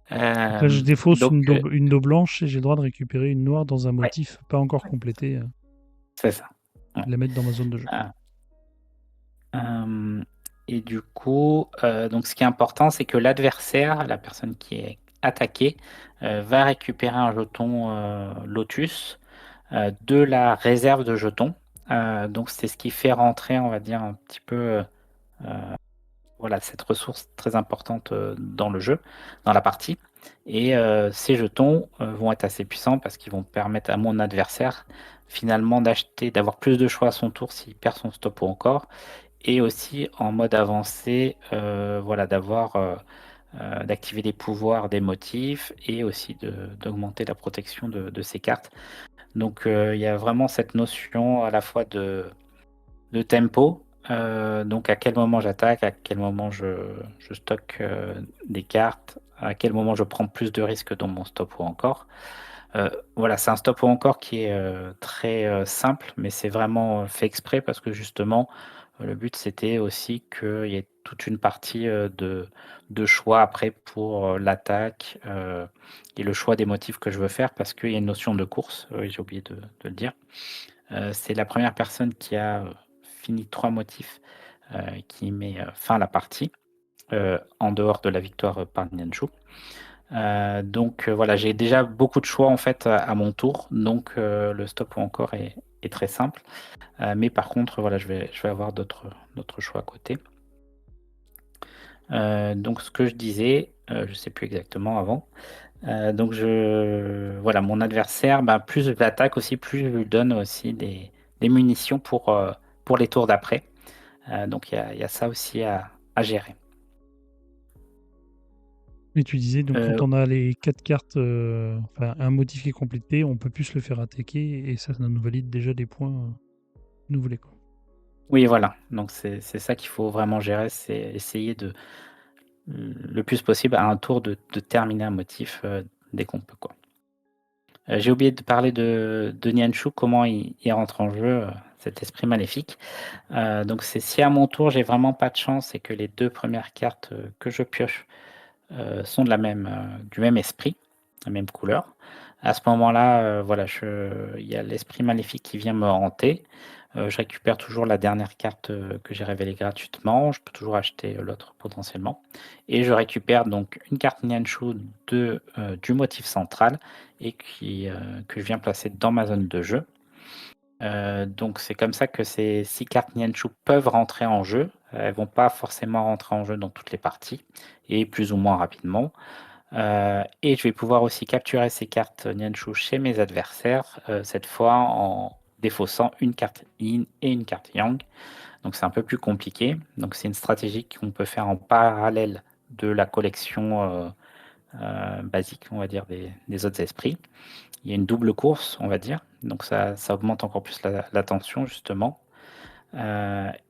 Donc là, je défausse Donc, une dos blanche et j'ai le droit de récupérer une noire dans un ouais, motif pas encore complété, c'est ça. Ouais. et la mettre dans ma zone de jeu. Et du coup, donc ce qui est important, c'est que l'adversaire, la personne qui est attaquée, va récupérer un jeton Lotus de la réserve de jetons. Donc c'est ce qui fait rentrer, on va dire, un petit peu voilà, cette ressource très importante dans le jeu, dans la partie. Et ces jetons vont être assez puissants parce qu'ils vont permettre à mon adversaire finalement d'acheter, d'avoir plus de choix à son tour s'il perd son stop ou encore, et aussi en mode avancé, voilà, d'activer les pouvoirs des motifs et aussi d'augmenter la protection de ces cartes. Donc il y a vraiment cette notion à la fois de tempo, donc à quel moment j'attaque, à quel moment je stocke des cartes, à quel moment je prends plus de risques dans mon stop ou encore. Voilà, c'est un stop ou encore qui est très simple, mais c'est vraiment fait exprès parce que justement, le but c'était aussi qu'il y ait toute une partie de choix après pour l'attaque et le choix des motifs que je veux faire parce qu'il y a une notion de course, oui, j'ai oublié de le dire. C'est la première personne qui a fini 3 motifs qui met fin à la partie en dehors de la victoire par Nianzhu. Donc voilà, j'ai déjà beaucoup de choix en fait à mon tour, donc le stop ou encore est très simple. Mais par contre, voilà, je vais avoir d'autres choix à côté. Donc ce que je disais, je sais plus exactement avant. Donc voilà, mon adversaire, bah, plus je l'attaque aussi, plus je lui donne aussi des munitions pour les tours d'après. Donc il y a ça aussi à gérer. Et tu disais, donc quand on a les 4 cartes, enfin un motif qui est complété, on peut plus le faire attaquer et ça nous valide déjà des points que nous voulons, quoi. Oui, voilà, donc c'est ça qu'il faut vraiment gérer, c'est essayer le plus possible à un tour de terminer un motif dès qu'on peut, quoi. J'ai oublié de parler de Nianzhu, comment il rentre en jeu, cet esprit maléfique. Donc c'est si à mon tour j'ai vraiment pas de chance et que les 2 premières cartes que je pioche sont de du même esprit, la même couleur. À ce moment-là, voilà, il y a l'esprit maléfique qui vient me hanter. Je récupère toujours la dernière carte que j'ai révélée gratuitement. Je peux toujours acheter l'autre potentiellement. Et je récupère donc une carte Nianzhu du motif central et que je viens placer dans ma zone de jeu. Donc c'est comme ça que ces 6 cartes Nianzhu peuvent rentrer en jeu. Elles vont pas forcément rentrer en jeu dans toutes les parties et plus ou moins rapidement. Et je vais pouvoir aussi capturer ces cartes Nianshu chez mes adversaires, cette fois en défaussant une carte Yin et une carte Yang. Donc c'est un peu plus compliqué. Donc c'est une stratégie qu'on peut faire en parallèle de la collection basique, on va dire, des autres esprits. Il y a une double course, on va dire. Donc ça augmente encore plus la tension, justement.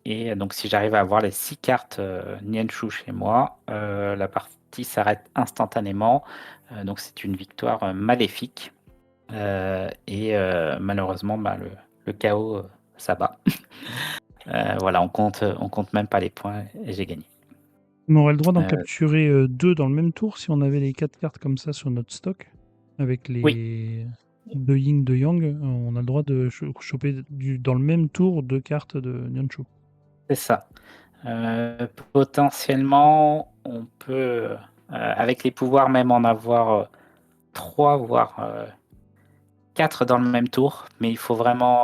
Et donc si j'arrive à avoir les 6 cartes Nianshu chez moi, la partie s'arrête instantanément. Donc c'est une victoire maléfique. Et malheureusement, le chaos s'abat. Voilà, on compte même pas les points et j'ai gagné. On aurait le droit d'en Euh, capturer 2 dans le même tour si on avait les 4 cartes comme ça sur notre stock. Avec oui, les 2 yin, 2 yang, on a le droit de choper dans le même tour 2 cartes de Nianshu. c'est ça. Potentiellement, on peut, avec les pouvoirs, même en avoir 3, voire 4 dans le même tour, mais il faut vraiment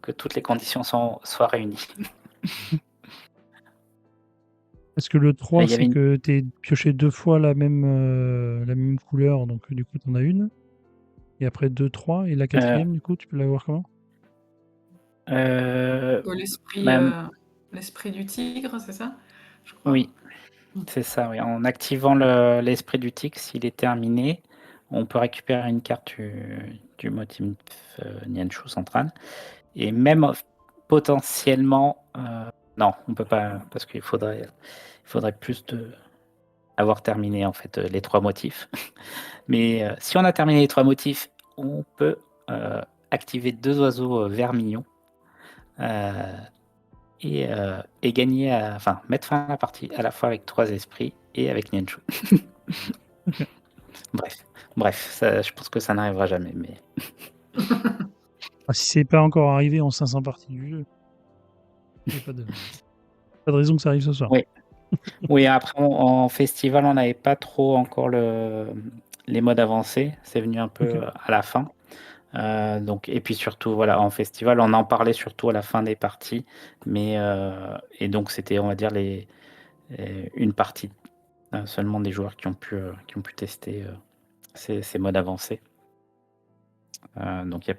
que toutes les conditions soient réunies. Parce que le 3, Il y avait c'est une... que tu es pioché 2 fois la même couleur, donc du coup, tu en as une. Et après 2, 3. Et la euh, quatrième, du coup, tu peux l'avoir comment? L'esprit même, l'esprit du tigre, c'est ça? Je crois. oui, c'est ça. Oui. En activant l'esprit du tic, s'il est terminé, on peut récupérer une carte du motif Nianshu central. Et même potentiellement, non, on peut pas, parce qu'il faudrait plus avoir terminé en fait les 3 motifs. Mais si on a terminé les 3 motifs, on peut activer 2 oiseaux vermillons euh, et gagner, enfin mettre fin à la partie à la fois avec 3 esprits et avec Nianshu. Ok. Bref, ça, je pense que ça n'arrivera jamais. Mais Ah, si c'est pas encore arrivé en 500 parties du jeu, il n'y a pas de raison que ça arrive ce soir. oui, oui. Après, en festival, on n'avait pas trop encore les modes avancés. C'est venu un Ok. peu à la fin. Donc, et puis surtout, voilà, en festival, on en parlait surtout à la fin des parties, mais et donc c'était, on va dire, une partie seulement des joueurs qui ont pu tester ces modes avancés. Donc,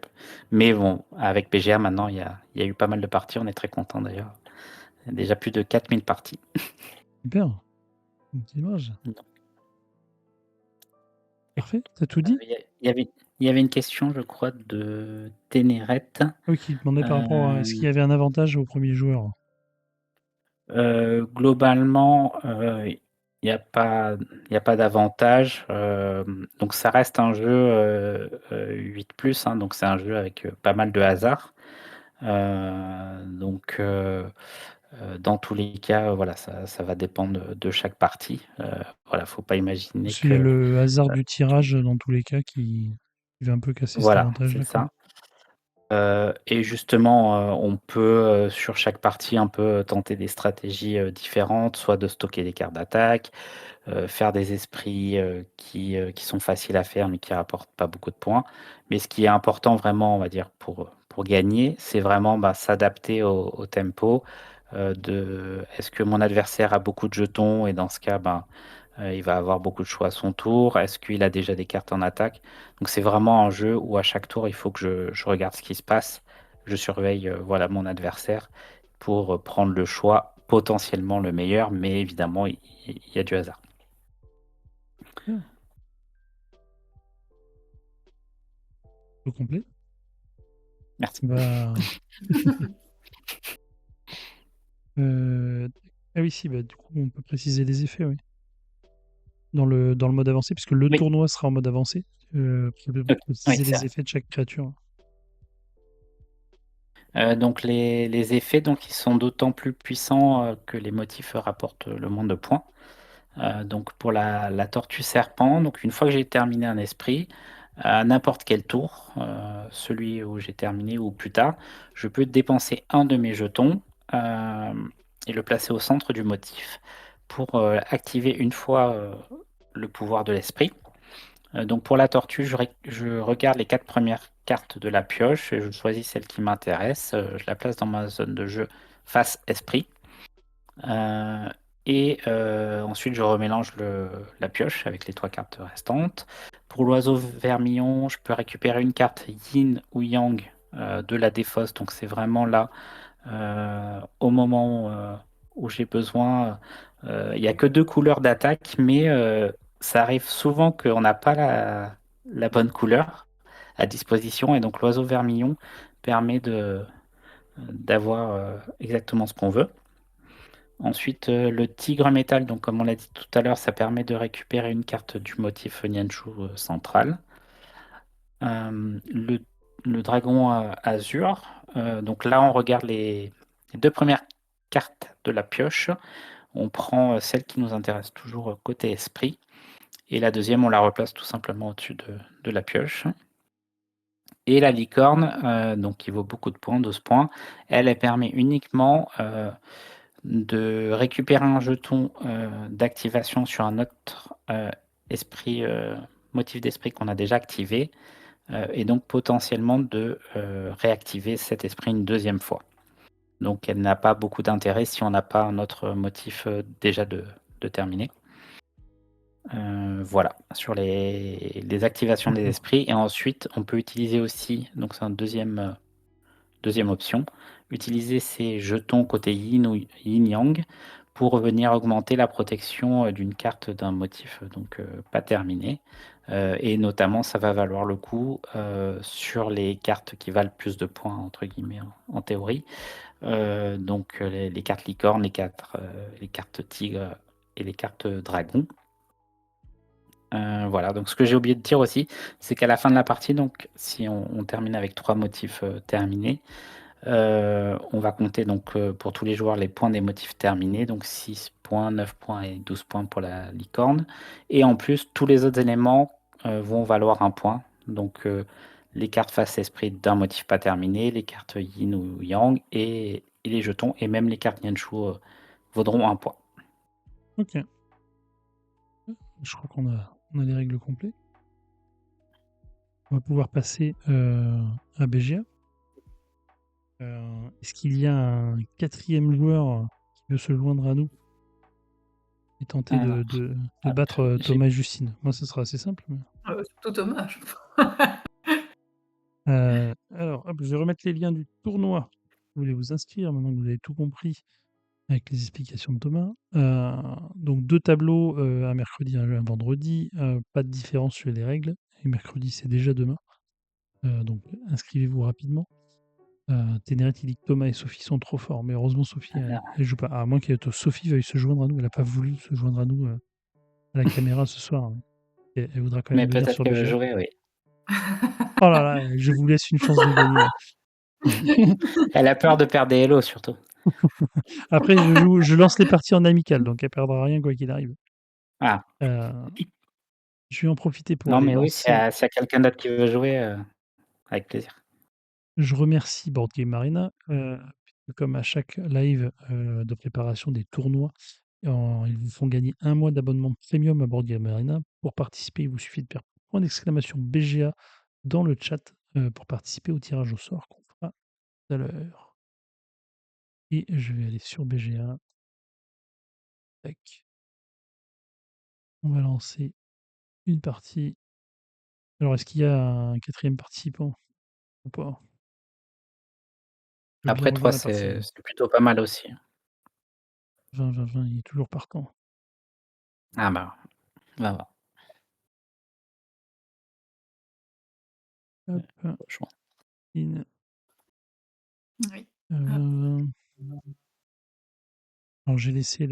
mais bon, avec PGA maintenant, il y a eu pas mal de parties, on est très content d'ailleurs. Il y a déjà plus de 4000 parties. Super. C'est dommage. Parfait. T'as tout dit? Il y avait une question, je crois, de Ténérette. Ah oui, qui demandait par rapport à est-ce qu'il y avait un avantage au premier joueur? Globalement, il y a pas d'avantage, donc ça reste un jeu, 8+, hein, donc c'est un jeu avec, pas mal de hasard. Donc dans tous les cas, voilà, ça va dépendre de chaque partie. Voilà, faut pas imaginer S'il y a que le hasard du tirage dans tous les cas qui va un peu casser cet voilà, avantage, c'est d'accord. ça. Et justement, on peut, sur chaque partie, un peu tenter des stratégies, différentes, soit de stocker des cartes d'attaque, faire des esprits qui sont faciles à faire mais qui rapportent pas beaucoup de points. Mais ce qui est important vraiment, on va dire, pour gagner, c'est vraiment bah, s'adapter au tempo. Est-ce que mon adversaire a beaucoup de jetons et dans ce cas, ben, il va avoir beaucoup de choix à son tour. Est-ce qu'il a déjà des cartes en attaque? Donc c'est vraiment un jeu où à chaque tour, il faut que je regarde ce qui se passe. Je surveille voilà, mon adversaire pour prendre le choix potentiellement le meilleur, mais évidemment, il y a du hasard. Bien. Au complet. Merci. Bah, ah oui, si, bah, du coup, on peut préciser les effets, oui. Dans le mode avancé, puisque le Oui, tournoi sera en mode avancé. Pour ok. Oui, préciser c'est les vrai. effets de chaque créature. Donc les effets, donc, ils sont d'autant plus puissants que les motifs rapportent le moins de points. Donc pour la tortue serpent, donc une fois que j'ai terminé un esprit, à n'importe quel tour, celui où j'ai terminé ou plus tard, je peux dépenser un de mes jetons euh, et le placer au centre du motif pour activer une fois le pouvoir de l'esprit. Donc pour la tortue, je regarde les 4 premières cartes de la pioche et je choisis celle qui m'intéresse. Je la place dans ma zone de jeu face esprit. Euh, Et ensuite, je remélange la pioche avec les 3 cartes restantes. Pour l'oiseau vermillon, je peux récupérer une carte yin ou yang de la défausse. Donc c'est vraiment là, au moment où j'ai besoin. Il n'y a que 2 couleurs d'attaque, mais ça arrive souvent qu'on n'a pas la bonne couleur à disposition. Et donc l'oiseau vermillon permet d'avoir exactement ce qu'on veut. Ensuite, le tigre métal, donc comme on l'a dit tout à l'heure, ça permet de récupérer une carte du motif Nianshu central. Le dragon azur, donc là on regarde les 2 premières cartes de la pioche. On prend celle qui nous intéresse toujours côté esprit. Et la deuxième, on la replace tout simplement au-dessus de la pioche. Et la licorne, donc qui vaut beaucoup de points, 12 points, elle permet uniquement de récupérer un jeton d'activation sur un autre esprit, motif d'esprit qu'on a déjà activé, et donc potentiellement de réactiver cet esprit une deuxième fois. Donc elle n'a pas beaucoup d'intérêt si on n'a pas un autre motif déjà de terminer. Voilà, sur les activations des D'accord. esprits. Et ensuite, on peut utiliser aussi, donc c'est un deuxième option, utiliser ces jetons côté yin ou yin-yang pour venir augmenter la protection d'une carte d'un motif donc pas terminé. Et notamment, ça va valoir le coup sur les cartes qui valent plus de points, entre guillemets, en théorie. Donc les cartes licorne, les cartes tigre et les cartes dragon. Voilà, donc ce que j'ai oublié de dire aussi, c'est qu'à la fin de la partie, donc si on termine avec 3 motifs terminés, on va compter donc pour tous les joueurs les points des motifs terminés, donc 6 points, 9 points et 12 points pour la licorne. Et en plus, tous les autres éléments vont valoir 1 point. Donc les cartes face esprit d'un motif pas terminé, les cartes yin ou yang et les jetons, et même les cartes Nianshu vaudront 1 point. Ok. Je crois qu'on a les règles complètes. On va pouvoir passer à BGA. Est-ce qu'il y a un quatrième joueur qui veut se joindre à nous et tenter Alors, de hop, battre Thomas et Justine? Moi, ce sera assez simple. Mais... Surtout Thomas, je alors, hop, je vais remettre les liens du tournoi. Vous voulez vous inscrire maintenant que vous avez tout compris avec les explications de Thomas. Donc, 2 tableaux, un mercredi, un vendredi. Pas de différence sur les règles. Et mercredi, c'est déjà demain. Donc, inscrivez-vous rapidement. Ténérette, il dit que Thomas et Sophie sont trop forts. Mais heureusement, Sophie, elle joue pas. À moins que Sophie veuille se joindre à nous. Elle n'a pas voulu se joindre à nous à la caméra ce soir. Elle voudra quand même mais venir peut-être sur qu'elle veut BGA. jouer, oui. Oh là là, je vous laisse une chance de gagner là. Elle a peur de perdre des Hello surtout. Après, je lance les parties en amical, donc elle perdra rien quoi qu'il arrive. Ah, Euh, je vais en profiter pour non, aller mais oui, s'il y lancer. a, s'il y a quelqu'un d'autre qui veut jouer, avec plaisir. Je remercie Board Game Arena, puisque comme à chaque live de préparation des tournois, ils vous font gagner 1 mois d'abonnement premium à Board Game Arena. Pour participer, il vous suffit de faire point d'exclamation BGA dans le chat pour participer au tirage au sort qu'on fera tout à l'heure. Et je vais aller sur BGA. Tac. On va lancer une partie. Alors, est-ce qu'il y a un quatrième participant ou pas? Je veux bien Après, rejoindre 3, la partie. c'est plutôt pas mal aussi. 20, 20, 20, il est toujours partant. Ah bah, va voir, Hop, franchement. in, Oui. 20, 20. Alors, j'ai laissé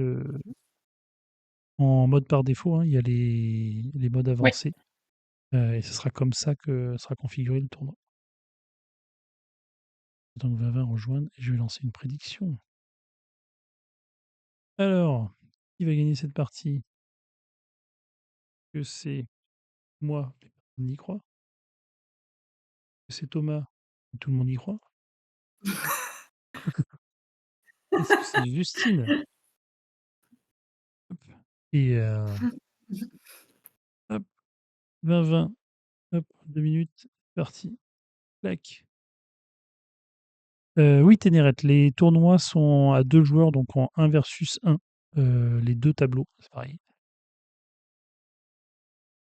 en mode par défaut, hein, il y a les modes Oui, avancés. Et ce sera comme ça que sera configuré le tournoi. Donc 20, 20 rejoindre et je vais lancer une prédiction. Alors, qui va gagner cette partie? Que c'est moi, mais personne n'y croit. Que c'est Thomas, mais tout le monde y croit. Est-ce que c'est Justine? Hop. Et hop, 20, 20. Hop, 2 minutes, parti. Clac. Oui, Ténérette, les tournois sont à 2 joueurs, donc en 1 versus 1. les 2 tableaux, c'est pareil.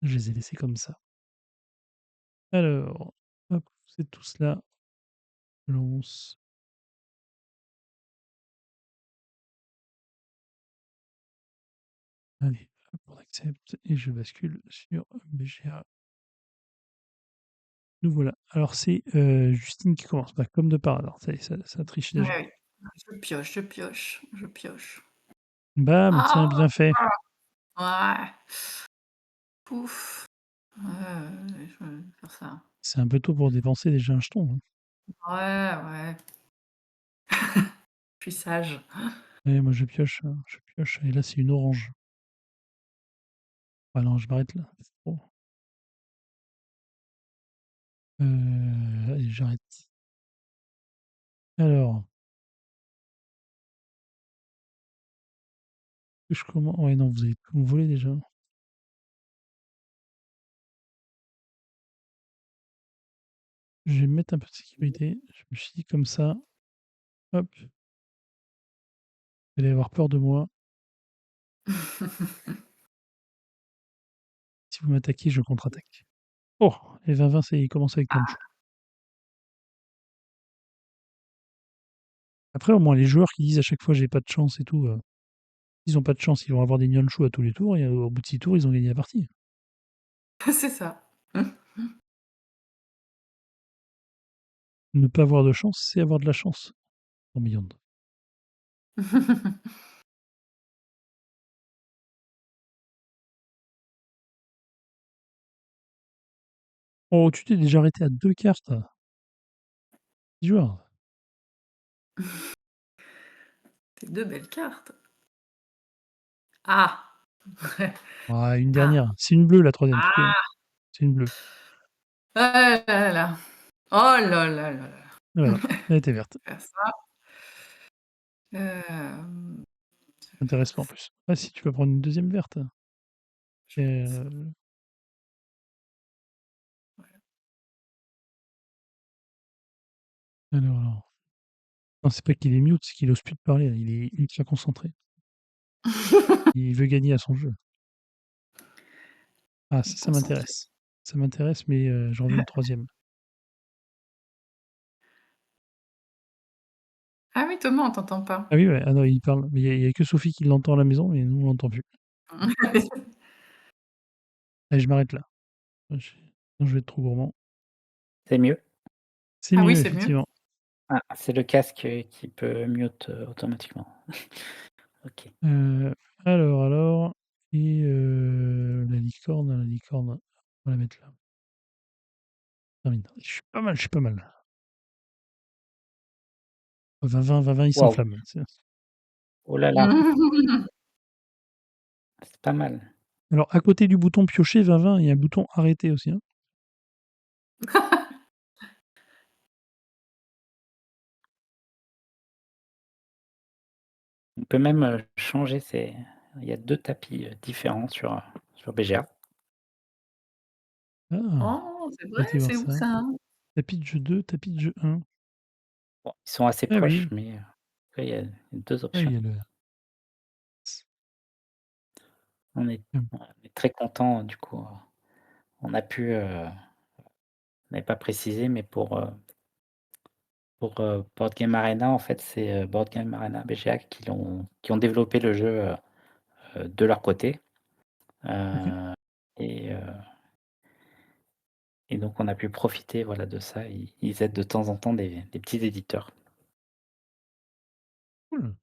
Je les ai laissés comme ça. Alors, hop, c'est tout cela. Lance. Allez, hop, on accepte et je bascule sur BGA. Nous voilà. Alors c'est, Justine qui commence. Bah, comme de par hasard, ça y est, ça triche Ouais, déjà. oui. Je pioche, je pioche, je pioche. Bam! Tiens, Ah! bien fait. Ouais. Pouf. Je vais faire ça. C'est un peu tôt pour dépenser déjà un jeton, hein. Ouais, ouais. Je suis sage. Allez, moi je pioche et là c'est une orange. Ah non, je m'arrête là, c'est trop. Allez, j'arrête. Alors, que je commen ouais, non, vous avez tout volé déjà. Je vais me mettre un peu de sécurité. Je me suis dit comme ça, hop, vous allez avoir peur de moi. Si vous m'attaquez, je contre-attaque. Oh! Les 20-20, ça y est, il commence avec plein de choux. Après, au moins, les joueurs qui disent à chaque fois: «J'ai pas de chance» et tout, ils ont pas de chance, ils vont avoir des Nianchou à tous les tours et au bout de 6 tours, ils ont gagné la partie. C'est ça. Ne pas avoir de chance, c'est avoir de la chance dans Beyond. Oh, tu t'es déjà arrêté à 2 cartes. 10 joueurs. C'est 2 belles cartes. Ah! Ah, une Ah! dernière. C'est une bleue la troisième, tu connais? Ah! C'est une bleue. Ah là là là. Oh là là là là. Et voilà, elle était verte. Faire ça. Hem, Intéressant en plus. Ah si, tu peux prendre une deuxième verte. je Et pense. alors. Non, c'est pas qu'il est mute, c'est qu'il ose plus te parler, là, il est ultra concentré. Il veut gagner à son jeu. Ah Il est ça concentré. m'intéresse. Ça m'intéresse, mais j'en veux une troisième. Ah oui, Thomas, on t'entend Ah pas. oui, ouais, ah non, il parle. Mais il y a que Sophie qui l'entend à la maison, mais nous on l'entend plus. Allez, je m'arrête là. Je sinon je vais être trop gourmand. C'est mieux? C'est Ah oui, mieux c'est mieux. effectivement. Ah, c'est le casque, qui peut mute, automatiquement. OK. Heu, alors et la licorne, on va la mettre là. Termine. Je suis pas mal, je suis pas mal. 20-20, il Waouh! s'enflamme. C'est Oh là là, c'est pas mal. alors à côté du bouton piocher 20-20, il y a un bouton arrêter aussi, hein. On peut même, changer ses il y a 2 tapis, différents sur BGA. Ah! Oh, c'est J'ai vrai? été voir C'est où ça. ça, hein? Tapis de jeu 2, tapis de jeu 1. Bon, ils sont assez Ah proches, oui, mais, après il y a 2 ah oui, il options. y a le On est mmh, on est très contents, du coup, on a pu, on n'avait pas précisé, mais pour, Board Game Arena, en fait, c'est, Board Game Arena BGA qui ont développé le jeu, de leur côté, OK, heu et heu et donc on a pu profiter, voilà, de ça. Ils aident de temps en temps des petits éditeurs. cool.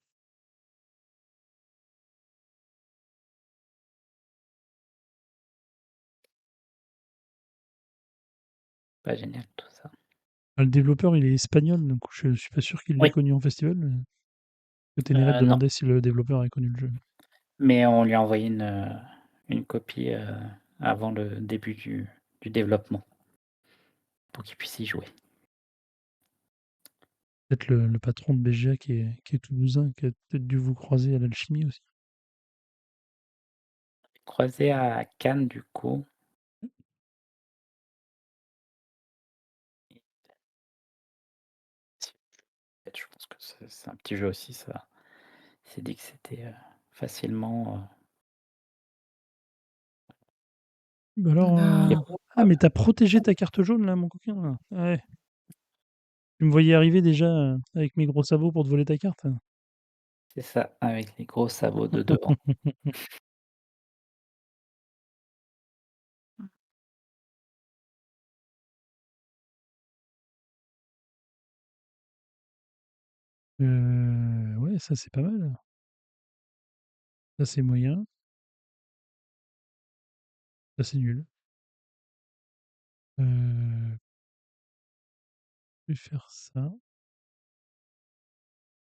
Pas génial tout ça. Ah, le développeur, il est espagnol, donc je suis pas sûr qu'il l'ait Oui, connu en festival, que Ténérette non, demandait si le développeur avait connu le jeu. mais on lui a envoyé une copie, avant le début du développement pour qu'il puisse y jouer. Peut-être le patron de BGA qui est toulousain, qui a peut-être dû vous croiser à l'Alchimie aussi. Croisé à Cannes, du coup. Je pense que c'est un petit jeu aussi, ça. Il s'est dit que c'était, facilement, Bah alors, il y a ah mais tu as protégé ta carte jaune là, mon coquin, là? Ah ouais. Tu me voyais arriver déjà, avec mes gros sabots pour te voler ta carte? c'est ça, avec les gros sabots de devant. Ouais, ça c'est pas mal. Ça c'est moyen, ça c'est nul. Je vais faire ça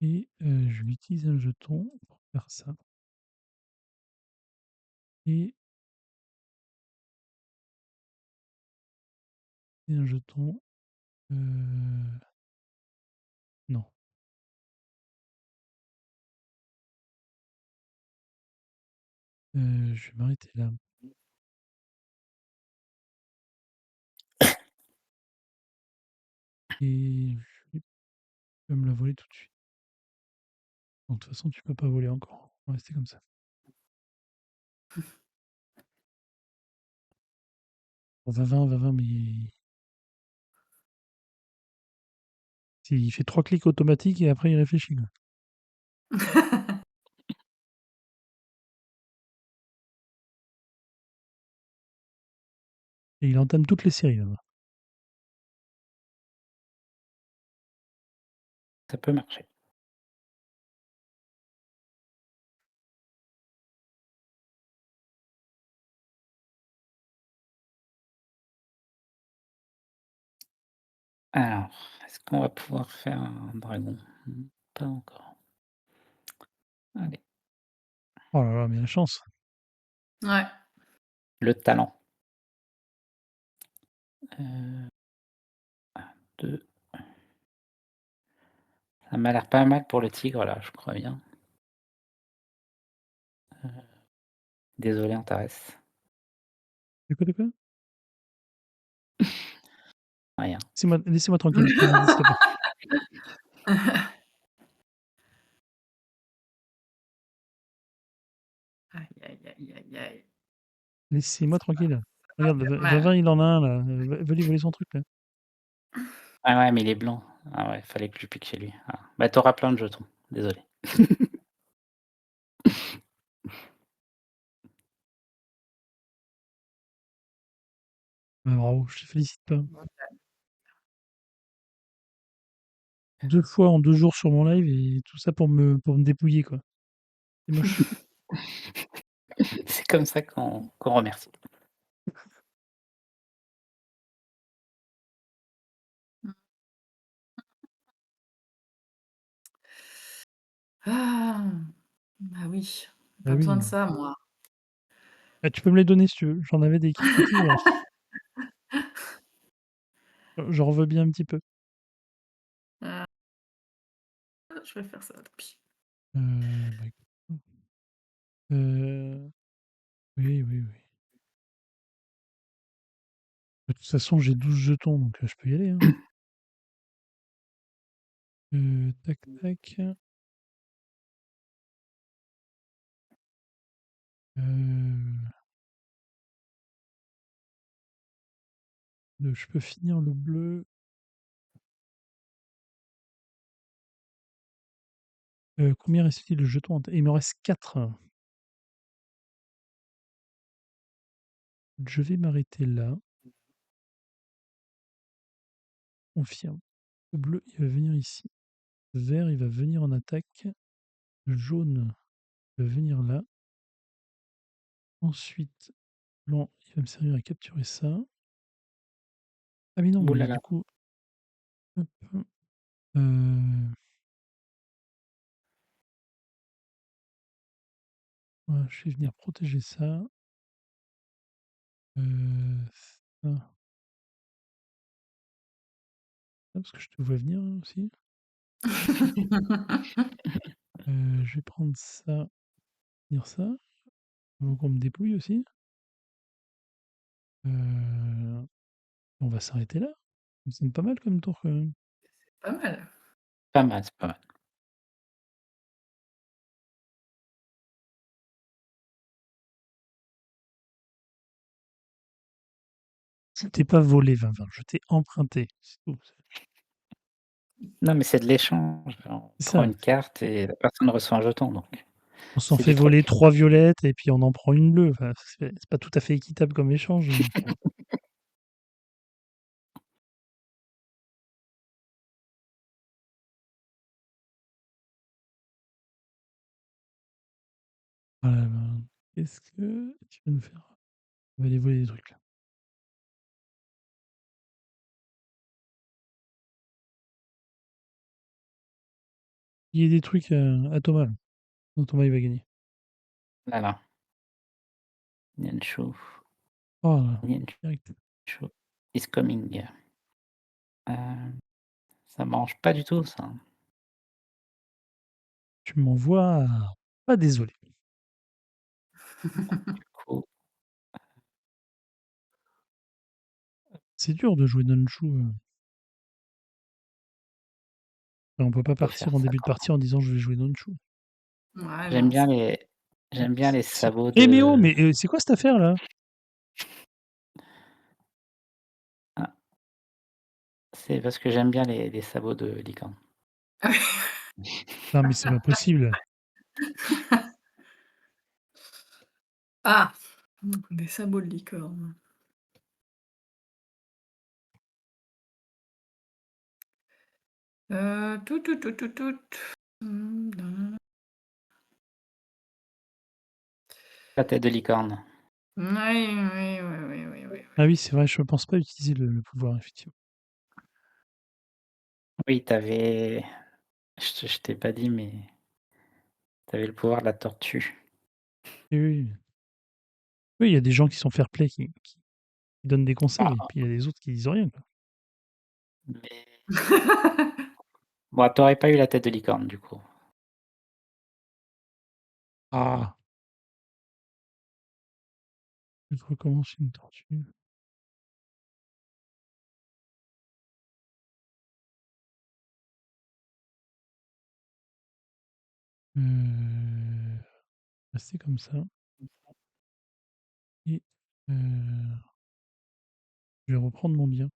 et je vais utiliser un jeton pour faire ça et un jeton, non, je vais m'arrêter là et je vais me la voler tout de suite. Bon, de toute façon, tu peux pas voler encore. On va rester comme ça. Bon, va, mais il fait 3 clics automatiques et après il réfléchit, quoi. Et il entame toutes les séries, là-bas. Ça peut marcher. Alors, est-ce qu'on va pouvoir faire un dragon? Pas encore. Allez, Oh là là, mais la chance. Ouais. le talent. 2. Ça m'a l'air pas mal pour le tigre là, je crois bien. Désolé Antares. De quoi? Rien. Laissez-moi tranquille, s'il te plaît. Aïe, aïe, aïe, aïe, aïe. Laissez-moi tranquille. Ça va Regarde, faire mal. Vavin, il en a un, là. Va lui voler son truc, là. Ah ouais, mais il est blanc. Ah ouais, fallait que je pique chez lui. Ah. Bah, tu auras plein de jetons, désolé. Bah, bravo, je te félicite pas. 2 fois en 2 jours sur mon live et tout ça pour me dépouiller, quoi. C'est moche. C'est comme ça qu'on remercie. Ah! Bah oui, Bah pas besoin de oui. ça moi. Bah, tu peux me les donner si tu veux. J'en avais des cartes tigres. J'en veux bien un petit peu. Ah, je vais faire ça, tant pis. Bah, écoute, oui, oui, oui. De toute façon, j'ai 12 jetons, donc je peux y aller, hein. Tac, tac. Je peux finir le bleu. Combien reste-t-il de jetons il me reste 4. Je vais m'arrêter là. Confirme. Le bleu, il va venir ici. Le vert, il va venir en attaque. Le jaune, il va venir là. Ensuite, blanc, il va me servir à capturer ça. Ah mais non, Ouh là mais là. du coup, hop, heu, voilà, je vais venir protéger ça. Ça, parce que je te vois venir, hein, aussi. Je vais prendre ça, venir ça, avant qu'on me dépouille aussi. Heu, on va s'arrêter là. Ça me semble pas mal comme tour, quand même. Pas mal. Pas mal, c'est pas mal. Je t'ai pas volé 20-20, je t'ai emprunté. C'est tout. Non, mais c'est de l'échange. On C'est prend ça. une carte et la personne reçoit un jeton, donc On s'en c'est fait du voler troc. 3 violettes et puis on en prend une bleue. Enfin, c'est pas tout à fait équitable comme échange. Voilà, ben, qu'est-ce que tu vas nous faire? On va aller voler des trucs là. Il y a des trucs à Thomas là. Non, Thomas il va gagner. Là, là. Nianchou. Oh là, Nianchou direct. is coming. Ça m'arrange pas du tout, ça. Tu m'envoies. Pas désolé. Du coup, C'est dur de jouer Nunchu. On peut pas on peut faire partir en ça début de quand partie en disant je vais jouer Nunchu. Ouais, j'aime non, bien les j'aime bien les Si. sabots Eh mais oh, de mais c'est quoi cette affaire là? ah, c'est parce que j'aime bien les sabots de licorne. Non mais c'est pas possible. Ah! Des sabots de licorne. Tout. La tête de licorne. Oui. Ah oui, c'est vrai, je pense pas utiliser le pouvoir, effectivement. Oui, t'avais je t'ai pas dit, mais t'avais le pouvoir de la tortue. Oui, oui. Oui, il y a des gens qui sont fair play, qui donnent des conseils, et Ah, puis il y a des autres qui disent rien, quoi. mais bon, tu pas eu la tête de licorne, du coup. Ah! Je recommence une tortue. Rester comme ça. Et je vais reprendre mon lien.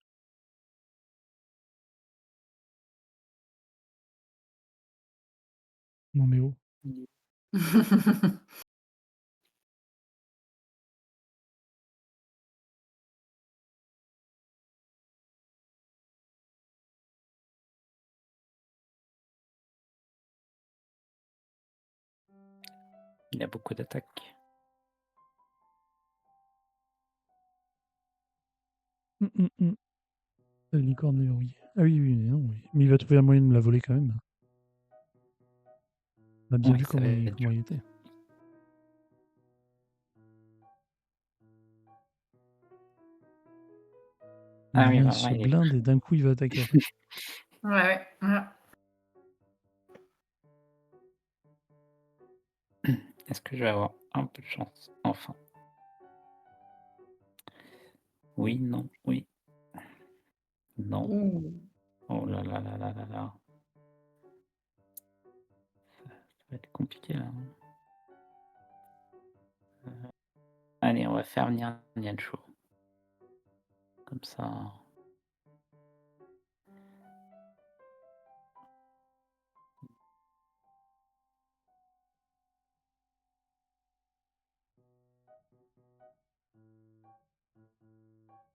Non mais oh. Il a beaucoup d'attaques. La licorne est verrouillée. Ah oui, oui, mais non, oui. Mais il va trouver un moyen de me la voler quand même. On a bien Oui, vu ça va être comment dur. il était. Ah oui, Marianne vraiment, se il est blinde et d'un coup il va attaquer après. Ouais. Est-ce que je vais avoir un peu de chance? Enfin. Oui, non, oui, non. Ouh. Oh là là là là là là. Ça va être compliqué, là, hein. Allez, on va faire venir Nianchou. Comme ça.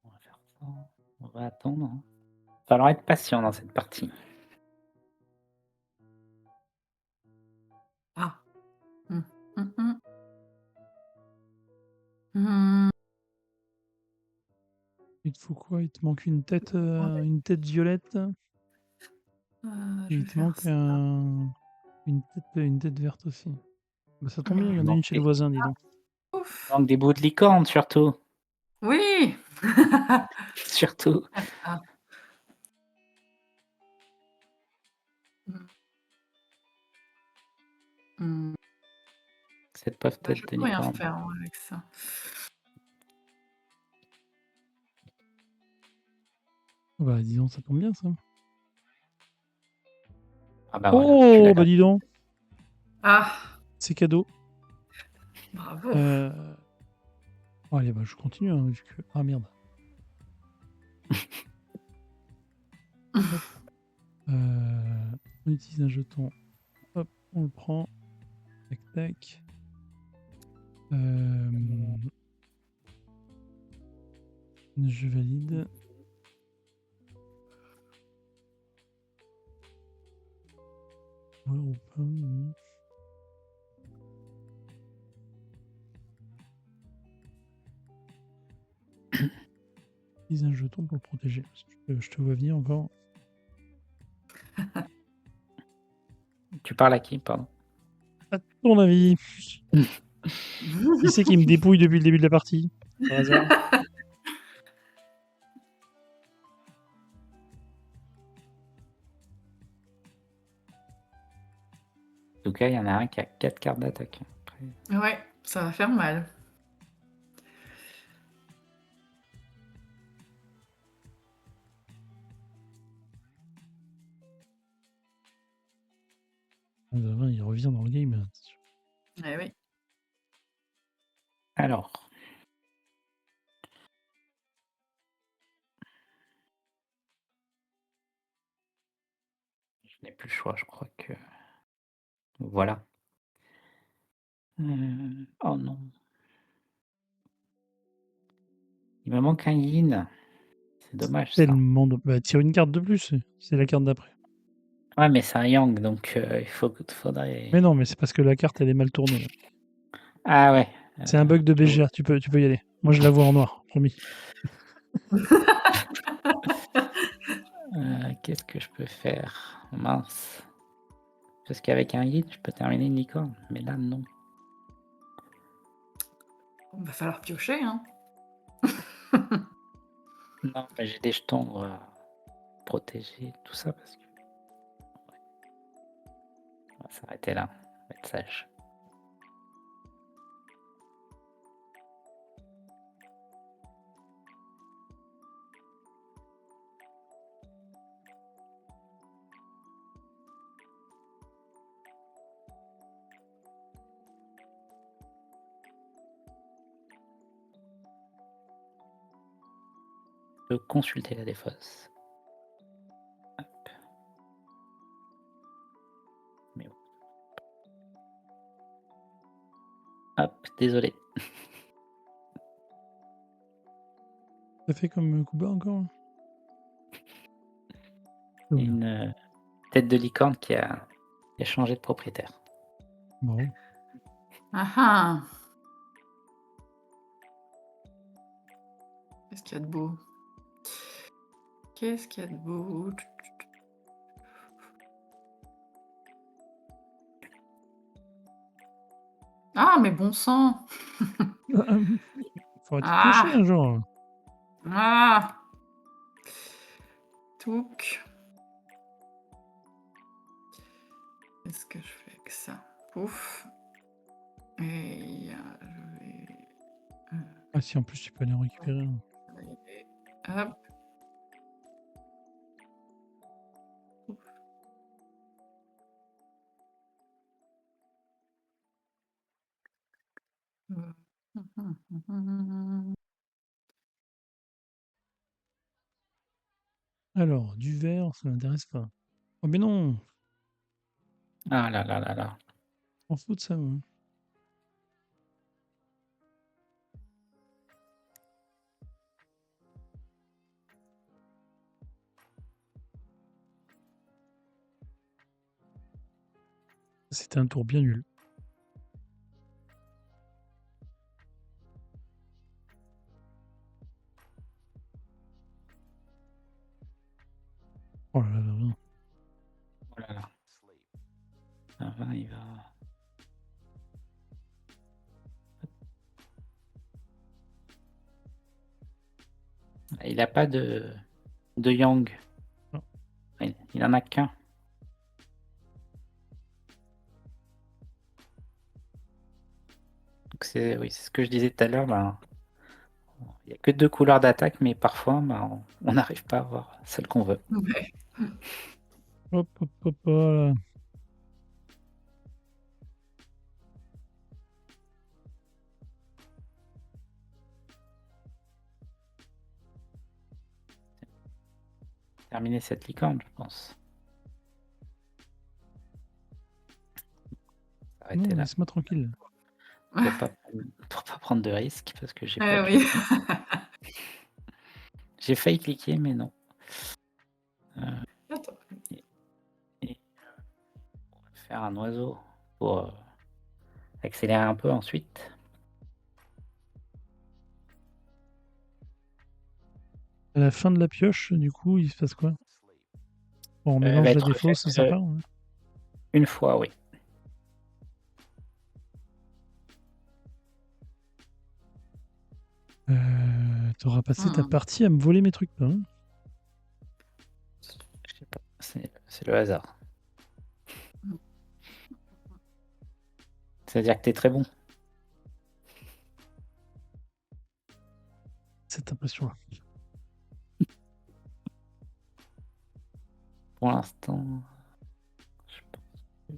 On va faire ça. On va attendre, hein. Va falloir être patient dans cette partie. Ah. Mmh. Mmh. Il te faut quoi? Il te manque une tête violette et Je il vais te faire manque ça. une tête verte aussi. Bah, ça tombe bien, il y Il en a manque une chez le voisin, dis donc. Ouf! des bouts de licorne, surtout. Oui! Surtout. Ah. Mmh. Cette pauvre Bah, je tête de peux rien licorne. faire, moi, avec ça. Bah, dis donc, ça tombe bien ça. Ah bah voilà, tu Oh, l'as bah là. dis donc, Ah! c'est cadeau. Bravo! Oh, allez, bah, je continue, hein, vu que... Ah merde. On utilise un jeton. Hop, on le prend. Tac, tac. Je valide. Ouais, ou pas. Utilise un jeton pour le protéger. Je te vois venir encore. Tu parles à qui, pardon? À ton avis, qui c'est qui me dépouille depuis le début de la partie, par hasard? En tout cas, il y en a un qui a 4 cartes d'attaque. Après, Ouais, ça va faire mal. Il revient dans le game. Eh oui. Alors. Je n'ai plus le choix, je crois que. Voilà. Oh non. Il me manque un yin. C'est dommage ça. Tellement de... Bah, tire une carte de plus, c'est la carte d'après. Ouais, mais c'est un yang, donc il faudrait. Mais non, mais c'est parce que la carte, elle est mal tournée. Là. Ah ouais. C'est un bug de BGA, tu peux y aller. Moi, je la vois en noir, promis. Qu'est-ce que je peux faire? Mince. Parce qu'avec un yin, je peux terminer une licorne. Mais là, non. Il va falloir piocher, hein. Non, mais j'ai des jetons protégés, tout ça, parce que. Ouais. On va s'arrêter là. On va être sage. Je peux consulter la défausse. Hop. Mais bon. Hop, désolé. Ça fait comme Kuba encore? Une tête de licorne qui a changé de propriétaire. Bon. Ah ah. Qu'est-ce qu'il y a de beau? Qu'est-ce qu'il y a de beau? Ah, mais bon sang! Faut arrêter de piocher un jour. Ah! Touc. Qu'est-ce que je fais avec ça? Pouf. Et je vais... Ah si, en plus, tu peux aller en récupérer un. Hop. Alors, du vert, ça m'intéresse pas. Oh mais non, Ah là là là là. on fout de ça, moi. C'était un tour bien nul. Oh là là là là. Oh là là. Ça va, il va. Il a pas de yang. Non. Il en a qu'un. Donc c'est ce que je disais tout à l'heure. Il n'y a que 2 couleurs d'attaque, mais parfois on n'arrive pas à avoir celle qu'on veut. Ouais. Hop, hop, hop, voilà. terminer cette licorne, je pense. Non, Arrêtez là. laisse-moi tranquille. Pour pas, pour pas prendre de risques, parce que j'ai Eh pas oui. cliqué. J'ai failli cliquer, mais non. Attends. Et on va faire un oiseau pour accélérer un peu ensuite. À la fin de la pioche, du coup, il se passe quoi? Bon, on Elle mélange va la être défausse, faite ça part. Ouais. une fois, oui. T'auras passé ta Hmm. partie à me voler mes trucs, toi. Hein. Je sais pas, c'est le hasard. C'est-à-dire que t'es très bon. Cette impression-là. Pour l'instant, je pense.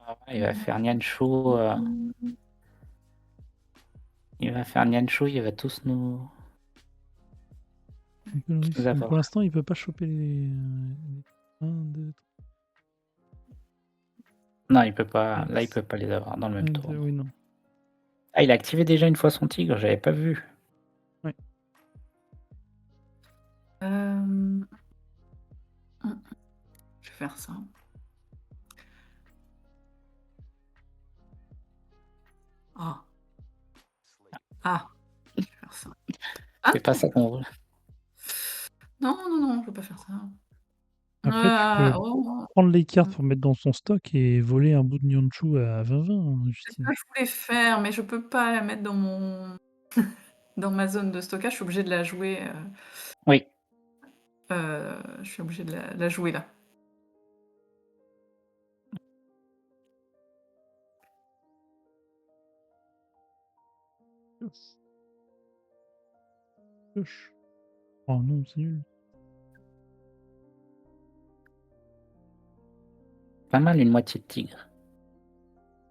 Ah ouais, il va faire Nianchou. Il va faire Nianchou, il va tous nous Donc, avoir. pour l'instant, il peut pas choper les 1, 2, Non, il peut pas. 3, Là, il peut pas les avoir dans le même tour. 2, oui, non. Ah, il a activé déjà une fois son tigre, j'avais pas vu. Ouais. Je vais faire ça. Ah. Ah. Je vais faire ça. Ah C'est pas ça qu'on veut. non, non, non, je veux pas faire ça. Après, tu peux Oh. prendre les cartes pour mettre dans son stock et voler un bout de Nianchou à 20-20, hein, C'est ce Justine. que je voulais faire, mais je peux pas la mettre dans mon dans ma zone de stockage. Je suis obligée de la jouer. Oui. Je suis obligée de la jouer là. Pioche. Oh non, c'est nul. Pas mal une moitié de tigre.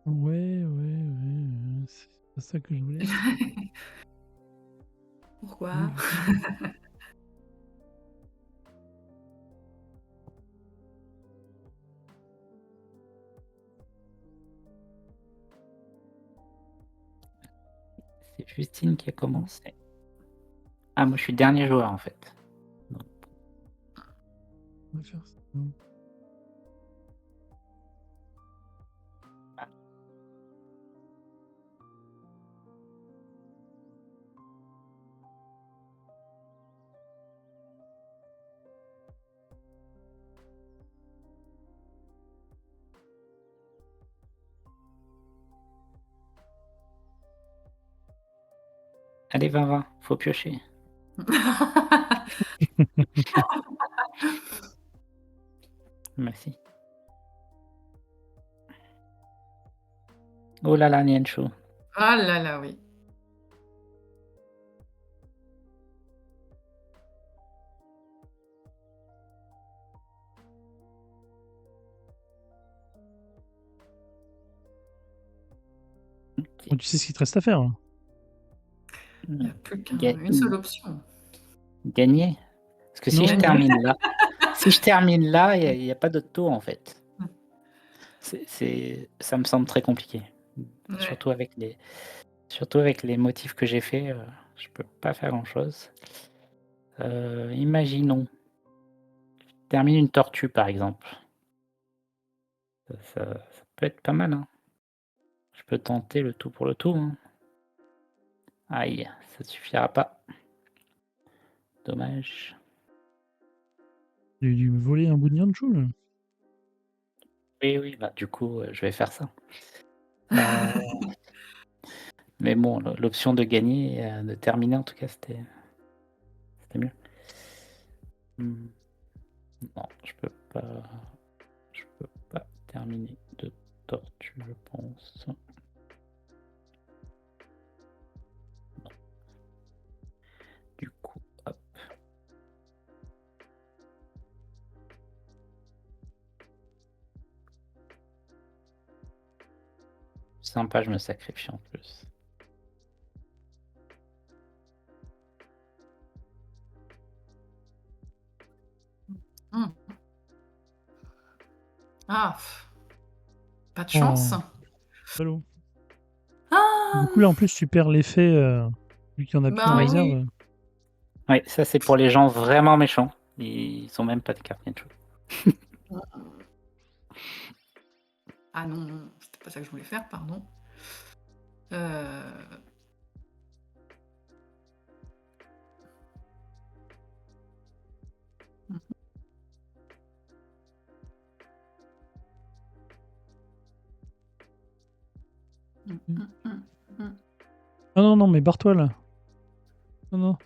Ouais. C'est pas ça que je voulais. Pourquoi Oui. C'est Justine qui a commencé. Ah, moi je suis dernier joueur en fait. On va faire ça. Allez, 20-20, faut piocher. Merci. Oh là là, Nianchou. Ah là là, oui. Bon, tu sais ce qu'il te reste à faire. Hein. Il n'y a plus Ga- qu'une seule option. Gagner. Parce que si Non, je non. termine là, il n'y a pas d'autre tour en fait. Ça me semble très compliqué. Ouais. Surtout avec les motifs que j'ai fait, je peux pas faire grand chose. Imaginons. Je termine une tortue par exemple. Ça peut être pas mal. Hein. Je peux tenter le tout pour le tout. Hein. Aïe, ça suffira pas. Dommage. J'ai dû me voler un bout de Nianchou, là. Oui, bah du coup, je vais faire ça. Mais bon, l'option de gagner, de terminer en tout cas, c'était mieux. Non, je peux pas terminer de tortue, je pense. Non. Du coup, hop. Sympa, je me sacrifie en plus. Ah, pff, pas de chance. Oh, salaud. Ah, Du coup, là, en plus, tu perds l'effet, vu qu'il y en a plus en ben Oui. réserve. oui. Oui, ça c'est pour les gens vraiment méchants. Ils ont même pas de carte Nianchou. Ah non, non, c'était pas ça que je voulais faire, pardon. Euh, mm, mm, mm, mm. Ah non, non, mais barre-toi, là. Non, non.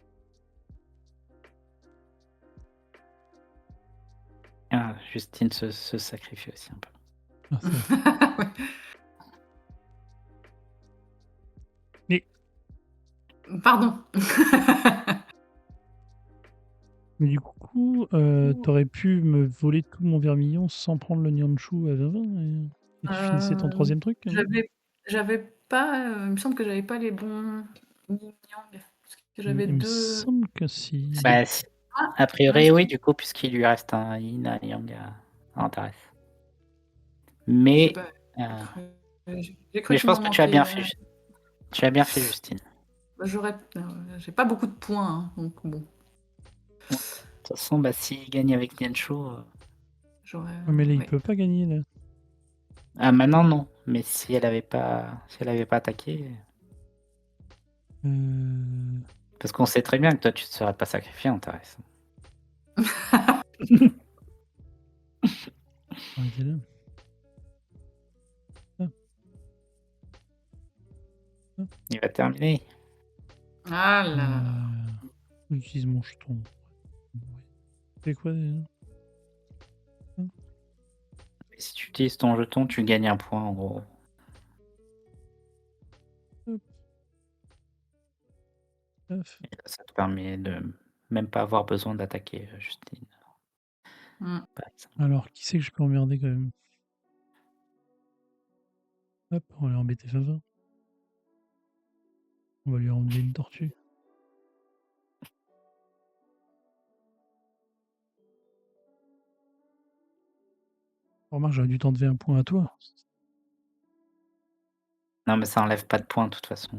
Ah, Justine se sacrifie aussi un peu. Ah, ça va. Ouais. Mais, Pardon. mais du coup, t'aurais pu me voler tout mon vermillon sans prendre le Nianchou à 20-20 et tu finissais ton Euh, troisième truc. j'avais pas, il me semble que j'avais pas les bons yin yang. Parce que j'avais Il me deux. semble que si. Bah, Ah, a ouais, priori, oui, si. du coup, puisqu'il lui reste un yin, un yang à Antares. J'ai Mais, pas. euh, J'ai cru mais je qu'il m'en pense que tu as manquait. bien fait. Tu as bien fait, Justine. Bah, j'ai pas beaucoup de points, hein, donc bon, De toute façon, bah, s'il gagne avec Nianchou. j'aurais. Ouais, mais là, il Ouais. peut pas gagner, là. Ah, maintenant, non. Mais si elle avait pas attaqué. Euh... Parce qu'on sait très bien que toi, tu te serais pas sacrifié, Antares. Arrêtez là. Ah, ah. Il va terminer. Ah là là. J'utilise mon jeton. Ouais. C'est quoi déjà? Et si tu utilises ton jeton, tu gagnes un point, en gros. Hop. Paf. Et là, ça te permet de même pas avoir besoin d'attaquer, Justine, Mm. par exemple. Alors, qui c'est que je peux emmerder quand même? Hop, on va l'embêter Fava. On va lui enlever une tortue. Remarque, j'aurais dû t'enlever un point à toi. Non, mais ça enlève pas de points, de toute façon.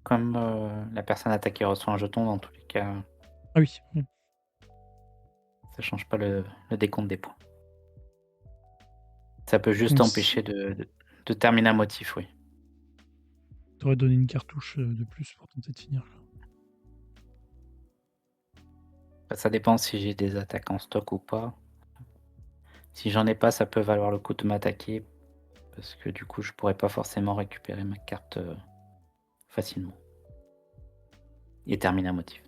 Comme la personne attaquée reçoit un jeton, dans tous les cas, Ah oui. ça change pas le décompte des points. Ça peut juste Donc, empêcher de terminer un motif, oui. t'aurais donné une cartouche de plus pour tenter de finir. Là. Après, ça dépend si j'ai des attaques en stock ou pas. Si j'en ai pas, ça peut valoir le coup de m'attaquer, parce que du coup, je pourrais pas forcément récupérer ma carte facilement. Et terminer un motif.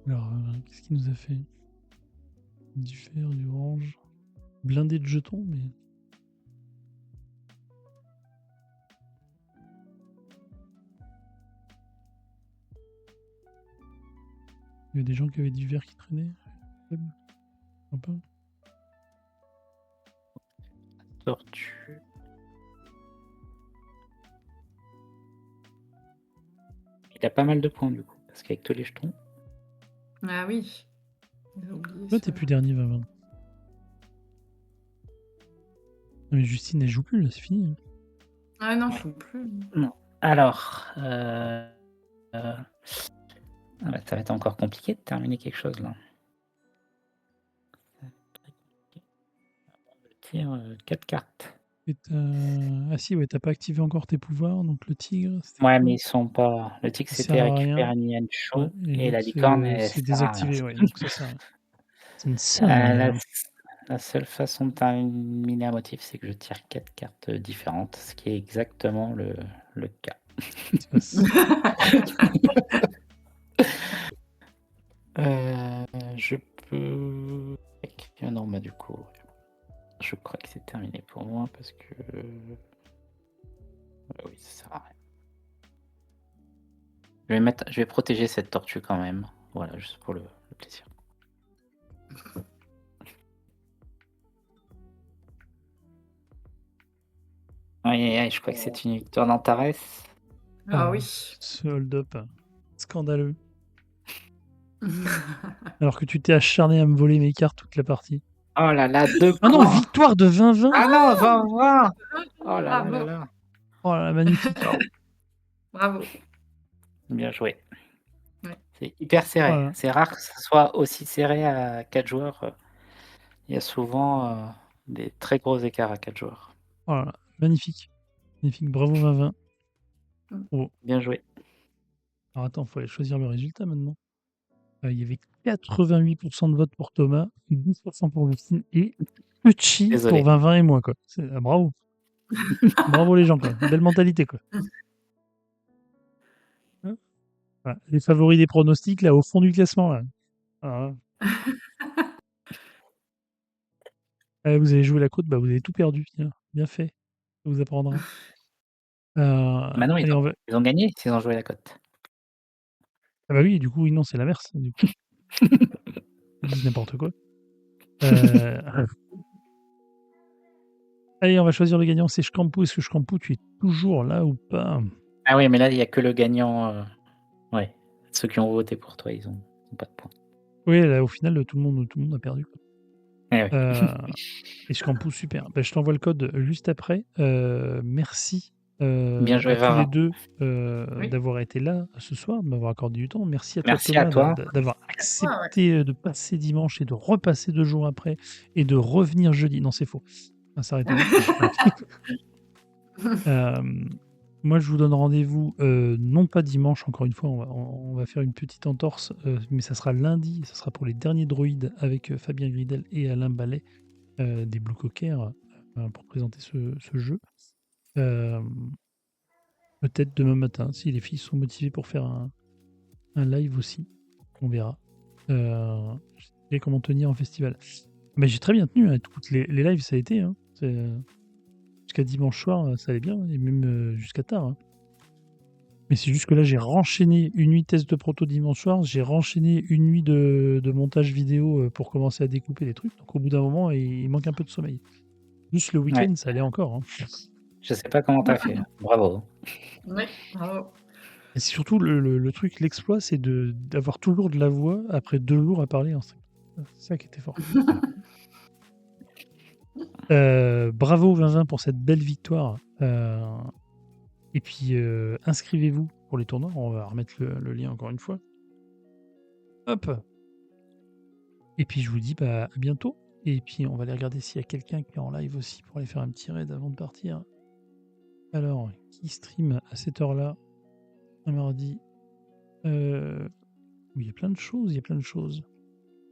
Alors, qu'est-ce qu'il nous a fait? Du fer, du orange. Blindé de jetons, mais. Il y a des gens qui avaient du verre qui traînait. Sympa. Tortue. Il a pas mal de points du coup, parce qu'avec tous les jetons. Ah oui. J'ai oublié Là, ça. t'es plus dernier, Vavin. Non, mais Justine, elle joue plus, là, c'est fini. Hein. Ah non, je joue plus. Non. Alors, ah bah, ça va être encore compliqué de terminer quelque chose là. Tire 4 cartes. Et ah si, ouais, t'as pas activé encore tes pouvoirs, donc le tigre, c'était Ouais, quoi? mais ils sont pas. Le tic Il sert c'était à rien. récupérer Ouais, Nianchou et et la l'autre, licorne, elle c'est sert à rien. désactivé, ouais, donc ça sert à rien. Ça ne sert à La, rien. la seule façon de terminer un motif, c'est que je tire 4 cartes différentes, ce qui est exactement le cas. Qu'est-ce qui se passe? Je peux. Non, bah du coup, je crois que c'est terminé pour moi parce que. Oui, ça sert à rien. Je vais protéger cette tortue quand même. Voilà, juste pour le plaisir. Ouais, Aïe, aïe, je crois que c'est une victoire d'Antares. Ah oui. Ce hold-up, scandaleux. Alors que tu t'es acharné à me voler mes cartes toute la partie. Oh là là, 2 Ah non, points. victoire de 20-20. Ah non, 20-20. Oh là là Bravo. là là. Oh là là, magnifique. Bravo. Bien joué. Ouais. C'est hyper serré. Voilà. C'est rare que ça soit aussi serré à 4 joueurs. Il y a souvent des très gros écarts à 4 joueurs. Oh là là, magnifique. Magnifique, bravo 20-20. Oh. Bien joué. Alors attends, il faut aller choisir le résultat maintenant. Il y avait 88% de votes pour Thomas, 12% pour Lucine et Petit Désolé. pour 20-20 et moi, quoi. Bravo. Bravo les gens, quoi. Belle mentalité, quoi. Hein, voilà. Les favoris des pronostics, là, au fond du classement, là. Alors là. Vous avez joué la côte, bah, vous avez tout perdu. Tiens, bien fait. Ça vous apprendra. Bah non, Allez, on va... ils ont gagné s'ils ont joué la cote. Ah bah oui, du coup, oui, non, c'est l'inverse. Du coup. Ils disent n'importe quoi. Allez, on va choisir le gagnant. C'est Shkampou. Est-ce que Shkampou, tu es toujours là ou pas? Ah oui, mais là, il y a que le gagnant. Ouais. Ceux qui ont voté pour toi, ils ont pas de points. Oui, là, au final, tout le monde a perdu, quoi. Eh oui. Et Shkampou, super. Bah, je t'envoie le code juste après. Merci Bien joué, à tous les Vara. deux Oui. d'avoir été là ce soir, de m'avoir accordé du temps. Merci à toi, Merci à Thomas, toi. d'avoir accepté de passer dimanche et de repasser 2 jours après et de revenir jeudi. Non, c'est faux. On va s'arrêter là. Moi, je vous donne rendez-vous, non pas dimanche, encore une fois, on va faire une petite entorse, mais ça sera lundi, ça sera pour les derniers droïdes avec Fabien Gridel et Alain Ballet des Blue Cocker pour présenter ce jeu. Peut-être demain matin, si les filles sont motivées pour faire un live aussi, on verra. Je sais comment tenir en festival. Mais j'ai très bien tenu, hein, toutes les lives, ça a été. Hein, jusqu'à dimanche soir, ça allait bien, et même jusqu'à tard. Hein. Mais c'est juste que là, j'ai renchaîné une nuit test de proto dimanche soir, j'ai renchaîné une nuit de montage vidéo pour commencer à découper des trucs. Donc au bout d'un moment, il manque un peu de sommeil. Juste le week-end, Ouais. ça allait encore. Hein. Je sais pas comment t'as fait. Bravo. Oui, bravo. Et c'est surtout le truc, l'exploit, c'est d'avoir toujours de la voix après 2 jours à parler en stream. C'est ça qui était fort. Bravo Vinvin pour cette belle victoire. Et puis inscrivez-vous pour les tournois. On va remettre le lien encore une fois. Hop. Et puis je vous dis à bientôt. Et puis on va aller regarder s'il y a quelqu'un qui est en live aussi pour aller faire un petit raid avant de partir. Alors, qui stream à cette heure-là un mardi? Il y a plein de choses, il y a plein de choses.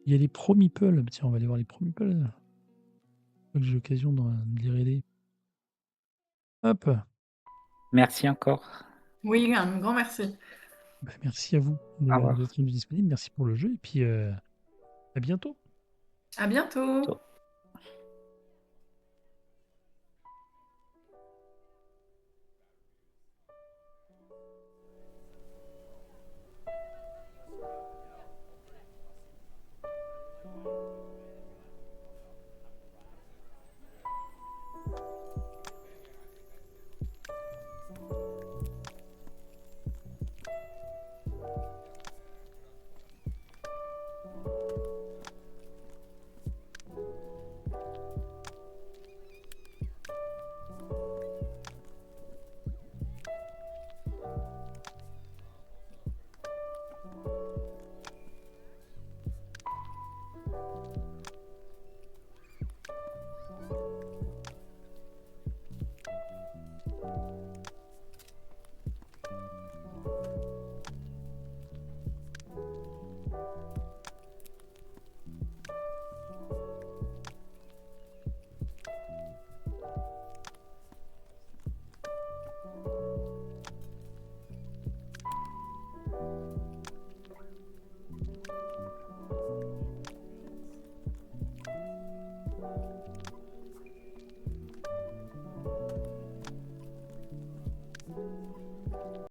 Il y a les Pro Meeple. Tiens, on va aller voir les Pro Meeple. Faut que j'ai l'occasion de les aider. Hop. Merci encore. Oui, un grand merci. Bah, merci à vous Au revoir. d'être disponible. Merci pour le jeu. Et puis à bientôt. À bientôt. Bientôt.